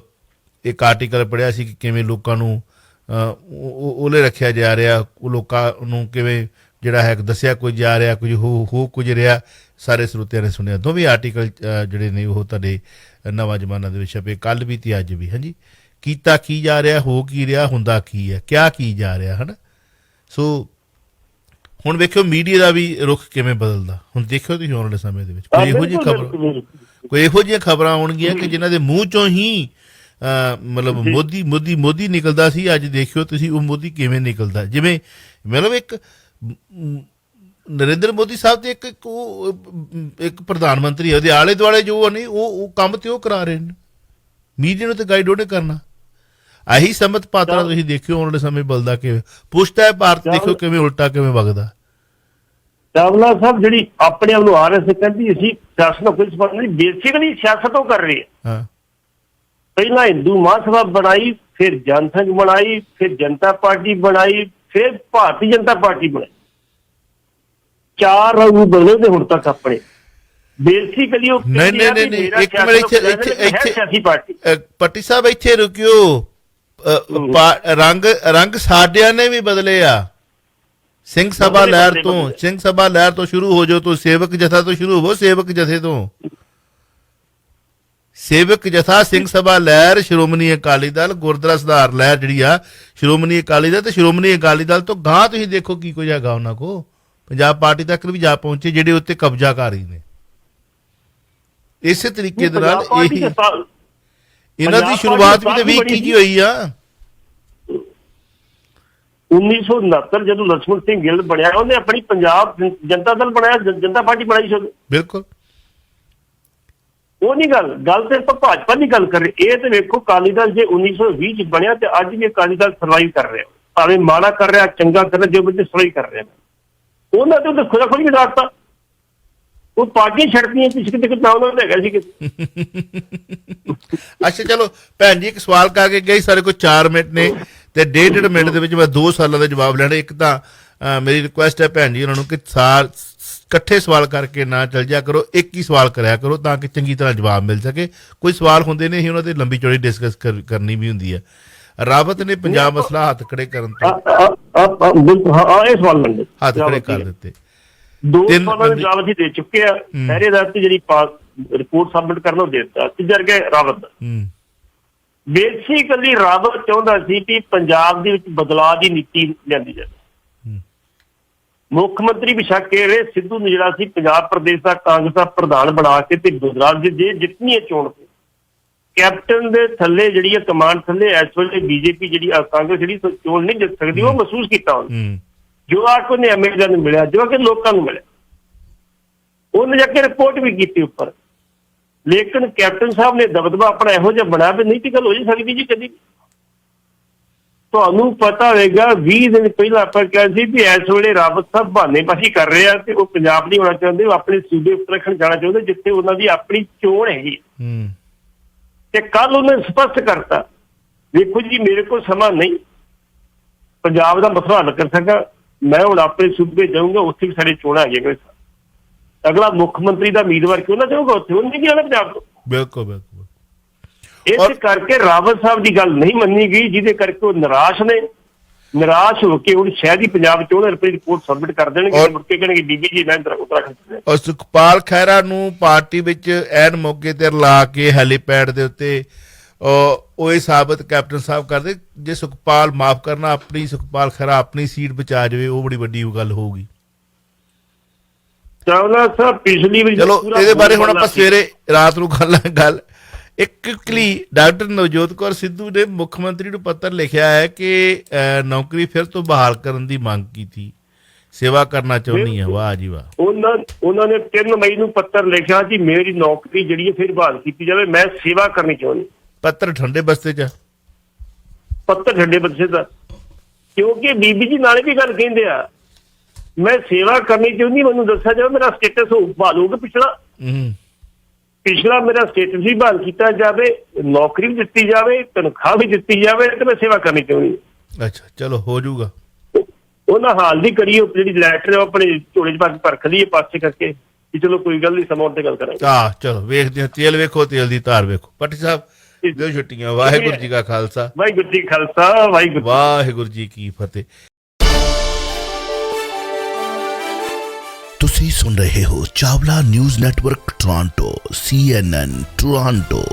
ਇੱਕ ਆਰਟੀਕਲ ਪੜ੍ਹਿਆ ਸੀ ਕਿ ਕਿਵੇਂ ਲੋਕਾਂ ਨੂੰ ਉਹਲੇ ਰੱਖਿਆ ਜਾ ਰਿਹਾ, ਉਹ ਲੋਕਾਂ ਨੂੰ ਕਿਵੇਂ ਜਿਹੜਾ ਹੈ ਦੱਸਿਆ ਕੁਝ ਜਾ ਰਿਹਾ, ਕੁਝ ਹੋ ਕੁਝ ਰਿਹਾ। ਸਾਰੇ ਸਰੋਤਿਆਂ ਨੇ ਸੁਣਿਆ। ਦੋਵੇਂ ਆਰਟੀਕਲ ਜਿਹੜੇ ਨੇ ਉਹ ਤੁਹਾਡੇ ਨਵਾਂ ਜ਼ਮਾਨਾ ਦੇ ਵਿੱਚ ਛਪੇ, ਕੱਲ੍ਹ ਵੀ ਤੇ ਅੱਜ ਵੀ। ਹਾਂਜੀ, ਕੀਤਾ ਕੀ ਜਾ ਰਿਹਾ, ਹੋ ਕੀ ਰਿਹਾ, ਹੁੰਦਾ ਕੀ ਹੈ, ਕਿਆ ਕੀ ਜਾ ਰਿਹਾ, ਹੈ ਨਾ। ਸੋ ਹੁਣ ਵੇਖਿਓ ਮੀਡੀਆ ਦਾ ਵੀ ਰੁਖ ਕਿਵੇਂ ਬਦਲਦਾ। ਹੁਣ ਦੇਖਿਓ ਤੁਸੀਂ ਆਉਣ ਵਾਲੇ ਸਮੇਂ ਦੇ ਵਿੱਚ ਕੋਈ ਇਹੋ ਜਿਹੀਆਂ ਖਬਰਾਂ ਆਉਣਗੀਆਂ ਕਿ ਜਿਨ੍ਹਾਂ ਦੇ ਮੂੰਹ 'ਚੋਂ ਹੀ ਮਤਲਬ ਮੋਦੀ ਨਿਕਲਦਾ ਸੀ, ਅੱਜ ਦੇਖਿਓ ਤੁਸੀਂ ਉਹ ਮੋਦੀ ਕਿਵੇਂ ਨਿਕਲਦਾ। ਜਿਵੇਂ ਮਤਲਬ ਇੱਕ ਨਰਿੰਦਰ ਮੋਦੀ ਸਾਹਿਬ ਤੇ ਇੱਕ ਪ੍ਰਧਾਨ ਮੰਤਰੀ ਉਹਦੇ ਆਲੇ ਦੁਆਲੇ ਜੋ ਨੇ ਉਹ ਕੰਮ ਤੇ ਉਹ ਕਰਾ ਰਹੇ ਨੇ, ਮੀਡੀਆ ਨੂੰ ਤੇ ਗਾਈਡ ਉਹਨੇ ਕਰਨਾ। ਆਹੀ ਸਮਤ ਪਾਤਰਾ ਤੁਸੀਂ ਦੇਖਿਓ ਆਉਣ ਵਾਲੇ ਸਮੇਂ ਬਲਦਾ ਕਿਵੇਂ, ਪੁੱਛਦਾ ਹੈ ਭਾਰਤ, ਦੇਖਿਓ ਕਿਵੇਂ ਉਲਟਾ ਕਿਵੇਂ ਵਗਦਾ। ਚਾਵਲਾ ਸਾਹਿਬ ਜਿਹੜੀ ਆਪਣੇ ਆਪ ਨੂੰ RS ਕਹਿੰਦੀ ਅਸੀਂ ਸਿਆਸਤ ਨਾਲ ਕੋਈ ਸੰਬੰਧ ਨਹੀਂ, ਬੇਸਿਕਲੀ ਸਿਆਸਤ ਉਹ ਕਰ ਰਹੀ ਹੈ। ਪਹਿਲਾਂ ਹਿੰਦੂ ਮਹਾਸਭਾ ਬਣਾਈ, ਫਿਰ ਜਨਸੰਘ ਬਣਾਈ, ਫਿਰ ਜਨਤਾ ਪਾਰਟੀ ਬਣਾਈ, ਫਿਰ ਭਾਰਤੀ ਜਨਤਾ ਪਾਰਟੀ ਬਣਾਈ। 4 ਰੰਗ ਬਦਲੇ ਤੇ ਹੁਣ ਤੱਕ ਆਪਣੇ ਬੇਸਿਕਲੀ ਉਹ ਨਹੀਂ ਇੱਕ ਮਿੰਟ ਇੱਥੇ ਪੱਟੀ ਸਾਹਿਬ ਇੱਥੇ ਰੁਕਿਓ। ਰੰਗ ਸਾਡਿਆਂ ਨੇ ਵੀ ਬਦਲੇ ਆ। ਸਿੰਘ ਸਭਾ ਲਹਿਰ ਤੋਂ ਸ਼ੁਰੂ ਹੋ ਜਾਓ, ਤੋਂ ਸੇਵਕ ਜਥਾ ਤੋਂ ਸ਼ੁਰੂ ਹੋਵੋ, ਸੇਵਕ ਜਥੇ ਤੋਂ ਸੇਵਕ ਜਥਾ, ਸਿੰਘ ਸਭਾ ਲਹਿਰ, ਸ਼੍ਰੋਮਣੀ ਅਕਾਲੀ ਦਲ, ਗੁਰਦੁਆਰਾ ਸੁਧਾਰ ਲਹਿਰ ਜਿਹੜੀ ਆ ਸ਼੍ਰੋਮਣੀ ਅਕਾਲੀ ਦਲ, ਤੇ ਸ਼੍ਰੋਮਣੀ ਅਕਾਲੀ ਦਲ ਤੋਂ ਗਾਂ ਤੁਸੀਂ ਦੇਖੋ ਕੀ ਕੁਝ ਹੈਗਾ ਉਹਨਾਂ ਕੋਲ। ਪੰਜਾਬ ਪਾਰਟੀ ਤੱਕ ਵੀ ਜਾ ਪਹੁੰਚੇ ਜਿਹੜੇ ਉੱਤੇ ਕਬਜ਼ਾਕਾਰੀ ਨੇ। ਇਸੇ ਤਰੀਕੇ ਦੇ ਨਾਲ ਇਹਨਾਂ ਦੀ ਸ਼ੁਰੂਆਤ ਵੀ ਤੇ 2021 ਹੋਈ ਆ। 1969 ਜਦੋਂ ਲਛਮਣ ਸਿੰਘ ਗਿੱਲ ਬਣਿਆ, ਉਹਨੇ ਆਪਣੀ ਪੰਜਾਬ ਜਨਤਾ ਦਲ ਬਣਾਇਆ, ਜਨਤਾ ਪਾਰਟੀ ਬਣਾਈ ਸੀ। ਬਿਲਕੁਲ, ਉਹ ਨਹੀਂ ਗੱਲ ਤੇ ਆਪਾਂ ਭਾਜਪਾ ਦੀ ਗੱਲ ਕਰ ਰਹੇ। ਇਹ ਤੇ ਵੇਖੋ ਅਕਾਲੀ ਦਲ ਜੇ 1920 ਚ ਬਣਿਆ ਤੇ ਅੱਜ ਵੀ ਅਕਾਲੀ ਦਲ ਸਰਵਾਈਵ ਕਰ ਰਿਹਾ, ਭਾਵੇਂ ਮਾੜਾ ਕਰ ਰਿਹਾ, ਚੰਗਾ ਕਰ ਰਿਹਾ, ਜੋ ਬੰਦੇ ਸਰਵਾਈਵ ਕਰ ਰਿਹਾ। ਉਹਨਾਂ ਤੇ ਖੁਦਾ ਖੁਦ ਵੀ ਦੱਸਤਾ, ਉਹ ਪਾਰਟੀਆਂ ਛੱਡਦੀਆਂ ਕਿਸੇ ਕਿਤੇ ਨਾ ਉਹਨਾਂ ਦਾ ਹੈਗਾ ਸੀ ਕਿਤੇ। ਅੱਛਾ ਚਲੋ ਭੈਣ ਜੀ, ਇੱਕ ਸਵਾਲ ਕਰਕੇ ਗਈ, ਸਾਡੇ ਕੋਲ 4 ਮਿੰਟ ਨੇ ਤੇ 1.5 ਮਿੰਟ ਦੇ ਵਿੱਚ ਮੈਂ 2 ਸਾਲਾਂ ਦਾ ਜਵਾਬ ਲੈਣਾ। ਇੱਕ ਤਾਂ ਮੇਰੀ ਰਿਕੁਐਸਟ ਹੈ ਭੈਣ ਜੀ ਉਹਨਾਂ ਨੂੰ ਕਿ ਇਕੱਠੇ ਸਵਾਲ ਕਰਕੇ ਨਾ ਚੱਲ ਜਾ ਕਰੋ, ਇੱਕ ਹੀ ਸਵਾਲ ਕਰਿਆ ਕਰੋ ਤਾਂ ਕਿ ਚੰਗੀ ਤਰ੍ਹਾਂ ਜਵਾਬ ਮਿਲ ਸਕੇ। ਕੋਈ ਸਵਾਲ ਹੁੰਦੇ ਨੇ ਅਸੀਂ ਉਹਨਾਂ 'ਤੇ ਲੰਬੀ ਚੌੜੀ ਡਿਸਕਸ ਕਰਨੀ ਵੀ ਹੁੰਦੀ ਹੈ। ਰਾਵਤ ਨੇ ਪੰਜਾਬ ਮਸਲਾ ਹੱਥ ਖੜੇ ਕਰਨ ਤੋਂ ਹੱਥ ਖੜੇ ਕਰ ਦਿੱਤੇ। 2 ਸਾਲਾਂ ਦਾ ਜਵਾਬ ਅਸੀਂ ਦੇ ਚੁੱਕੇ ਆ। ਪਹਿਰੇਦਾਰ ਤੇ ਜਿਹੜੀ ਰਿਪੋਰਟ ਸਬਮਿਟ ਕਰਨਾ ਉਹ ਦੇ ਦਿੱਤਾ। ਤੀਜਾ ਗਿਆ ਰਾਵਤ। ਬੇਸਿਕਲੀ ਰਾਵਤ ਚਾਹੁੰਦਾ ਸੀ ਕਿ ਪੰਜਾਬ ਦੇ ਵਿੱਚ ਬਦਲਾਅ ਦੀ ਨੀਤੀ ਲਿਆਂਦੀ ਜਾਵੇ। ਮੁੱਖ ਮੰਤਰੀ ਬਿਸ਼ੱਕ ਇਹ ਰਹੇ ਸਿੱਧੂ ਨੂੰ ਜਿਹੜਾ ਸੀ ਪੰਜਾਬ ਪ੍ਰਦੇਸ਼ ਦਾ ਕਾਂਗਰਸ ਦਾ ਪ੍ਰਧਾਨ ਬਣਾ ਕੇ ਤੇ ਗੁਜਰਾਤ ਦੇ ਜੇ ਜਿੱਤਣੀ ਹੈ ਚੋਣ ਤੇ ਕੈਪਟਨ ਦੇ ਥੱਲੇ ਜਿਹੜੀ ਕਮਾਂਡ ਥੱਲੇ ਇਸ ਵੇਲੇ ਬੀਜੇਪੀ ਜਿਹੜੀ ਕਾਂਗਰਸ ਜਿਹੜੀ ਚੋਣ ਨਹੀਂ ਜਿੱਤ ਸਕਦੀ ਉਹ ਮਹਿਸੂਸ ਕੀਤਾ ਉਹਨੇ। ਜੋ ਆ ਕੇ ਐਮਐਲਏ ਨੂੰ ਮਿਲਿਆ, ਜੋ ਕਿ ਲੋਕਾਂ ਨੂੰ ਮਿਲਿਆ, ਉਹਨੇ ਜਾ ਕੇ ਰਿਪੋਰਟ ਵੀ ਕੀਤੀ ਉੱਪਰ। ਲੇਕਿਨ ਕੈਪਟਨ ਸਾਹਿਬ ਨੇ ਦਬਦਬਾ ਆਪਣਾ ਇਹੋ ਜਿਹਾ ਬਣਾਇਆ ਵੀ ਨਹੀਂ ਤੇ ਗੱਲ ਹੋ ਹੀ ਸਕਦੀ ਜੀ ਕਦੀ। ਤੁਹਾਨੂੰ ਪਤਾ ਹੋਵੇਗਾ 20 ਦਿਨ ਪਹਿਲਾਂ ਆਪਾਂ ਕਿਹਾ ਸੀ ਵੀ ਇਸ ਵੇਲੇ ਰਾਵਤ ਸਾਹਿਬ ਬਹਾਨੇਬਾਜ਼ੀ ਕਰ ਰਹੇ ਆ ਤੇ ਉਹ ਪੰਜਾਬ ਨਹੀਂ ਹੋਣਾ ਚਾਹੁੰਦੇ, ਉਹ ਆਪਣੇ ਸੂਬੇ ਉੱਤਰਾਖੰਡ ਜਾਣਾ ਚਾਹੁੰਦੇ ਜਿੱਥੇ ਉਹਨਾਂ ਦੀ ਆਪਣੀ ਚੋਣ ਹੈਗੀ। ਤੇ ਕੱਲ ਉਹਨੇ ਸਪਸ਼ਟ ਕਰਤਾ, ਦੇਖੋ ਜੀ ਮੇਰੇ ਕੋਲ ਸਮਾਂ ਨਹੀਂ ਪੰਜਾਬ ਦਾ ਮਸਲਾ ਹੱਲ ਕਰ ਸਕਾਂ, ਮੈਂ ਹੁਣ ਆਪਣੇ ਸੂਬੇ ਜਾਊਂਗਾ, ਉੱਥੇ ਵੀ ਸਾਡੇ ਚੋਣਾਂ ਹੈਗੀਆਂ। ਅਗਲਾ ਮੁੱਖ ਮੰਤਰੀ ਦਾ ਉਮੀਦਵਾਰ ਕਿਉਂ ਨਾ ਜਾਊਗਾ ਉੱਥੇ, ਉਹਨੇ ਕੀ ਆਣਾ ਪੰਜਾਬ ਤੋਂ। ਬਿਲਕੁਲ ਬਿਲਕੁਲ। ਇਸ ਕਰਕੇ ਰਾਵਤ ਸਾਹਿਬ ਦੀ ਗੱਲ ਨਹੀਂ ਮੰਨੀ ਗਈ, ਜਿਹਦੇ ਕਰਕੇ ਉਹ ਨਿਰਾਸ਼ ਹੋ ਕੇ ਹੁਣ ਸ਼ਾਇਦ ਹੀ ਪੰਜਾਬ ਚ ਉਹਨਾਂ ਆਪਣੀ ਰਿਪੋਰਟ ਸਬਮਿਟ ਕਰ ਦੇਣਗੇ, ਮੁੜ ਕੇ ਕਹਿਣਗੇ ਬੀਬੀ ਜੀ ਮੈਂ ਉੱਤਰਾਖੰਡ। ਔਰ ਸੁਖਪਾਲ ਖਹਿਰਾ ਨੂੰ ਪਾਰਟੀ ਵਿੱਚ ਐਨ ਮੌਕੇ ਤੇ ਲਾ ਕੇ ਹੈਲੀਪੈਡ ਦੇ ਉੱਤੇ ਉਹ ਇਹ ਸਾਬਤ ਕੈਪਟਨ ਸਾਹਿਬ ਕਰਦੇ ਜੇ ਸੁਖਪਾਲ ਮਾਫ ਕਰਨਾ ਆਪਣੀ ਸੁਖਪਾਲ ਖਹਿਰਾ ਆਪਣੀ ਸੀਟ ਬਚਾ ਜਾਵੇ, ਉਹ ਬੜੀ ਵੱਡੀ ਗੱਲ ਹੋਊਗੀ। ਚਾਵਲਾ ਸਾਹਿਬ ਪਿਛਲੀ ਵਾਰੀ ਚਲੋ ਇਹਦੇ ਬਾਰੇ ਹੁਣ ਆਪਾਂ ਸਵੇਰੇ ਰਾਤ ਨੂੰ ਗੱਲ ਇੱਕਲੀ ਡਾਕਟਰ ਨਵਜੋਤ ਕੌਰ ਸਿੱਧੂ ਨੇ ਮੁੱਖ ਮੰਤਰੀ ਨੂੰ ਪੱਤਰ ਲਿਖਿਆ ਹੈ ਕਿ ਨੌਕਰੀ ਫਿਰ ਤੋਂ ਬਹਾਲ ਕਰਨ ਦੀ ਮੰਗ ਕੀਤੀ, ਸੇਵਾ ਕਰਨਾ ਚਾਹੁੰਦੀ ਹੈ। ਵਾਹ ਜੀ ਵਾਹ। ਉਹਨਾਂ ਨੇ 3 ਮਈ ਨੂੰ ਪੱਤਰ ਲਿਖਿਆ ਕਿ ਮੇਰੀ ਨੌਕਰੀ ਜਿਹੜੀ ਹੈ ਫਿਰ ਬਹਾਲ ਕੀਤੀ ਜਾਵੇ, ਮੈਂ ਸੇਵਾ ਕਰਨੀ ਚਾਹੁੰਦੀ। ਪੱਤਰ ਠੰਡੇ ਬਸਤੇ ਚ, ਪੱਤਰ ਠੰਡੇ ਬਸਤੇ ਦਾ, ਕਿਉਂਕਿ ਬੀਬੀ ਜੀ ਨਾਲੇ ਵੀ ਗੱਲ ਕਹਿੰਦੇ ਆ ਮੈਂ ਸੇਵਾ ਕਰਨੀ ਚਾਹੁੰਦੀ, ਮੈਨੂੰ ਦੱਸਿਆ ਜਾਵੇ ਮੇਰਾ ਸਟੇਟਸ ਬਹਾਲ ਹੋਊਗਾ। ਪਿਛਲਾ ਮੇਰਾ ਸਟੇਟਸ ਵੀ ਬਹਾਲ ਕੀਤਾ ਜਾਵੇ, ਨੌਕਰੀ ਵੀ ਦਿੱਤੀ ਜਾਵੇ, ਤਨਖਾਹ ਵੀ ਦਿੱਤੀ ਜਾਵੇ ਤੇ ਮੈਂ ਸੇਵਾ ਕਰਨੀ ਚਾਹੁੰਦੀ। ਅੱਛਾ ਚਲੋ ਹੋ ਜਾਊਗਾ। ਉਹਨਾਂ ਹਾਲ ਦੀ ਕਰੀ ਜਿਹੜੀ ਲੈਟਰ ਆਪਣੇ ਝੋਲੇ ਚ ਪਾ ਕੇ ਭਰਖ ਲਈ ਪਾਸੇ ਕਰਕੇ ਕਿ ਚਲੋ ਕੋਈ ਗੱਲ ਨਹੀਂ, ਸਮਾਂ ਤੇ ਗੱਲ ਕਰਾਂਗੇ। ਚਲੋ ਵੇਖਦੇ ਹਾਂ, ਤੇਲ ਵੇਖੋ ਤੇਲ ਦੀ ਧਾਰ ਵੇਖੋ। ਪੱਟੀ ਸਾਹਿਬ ਦਿਓ ਛੁੱਟੀਆਂ। ਵਾਹਿਗੁਰੂ ਜੀ ਕਾ ਖਾਲਸਾ, ਵਾਹਿਗੁਰੂ ਜੀ ਖਾਲਸਾ, ਵਾਹਿਗੁਰੂ ਜੀ ਕੀ ਫਤਿਹ। ਤੁਸੀਂ ਸੁਣ ਰਹੇ ਹੋ Chawla news network Toronto CNN Toronto.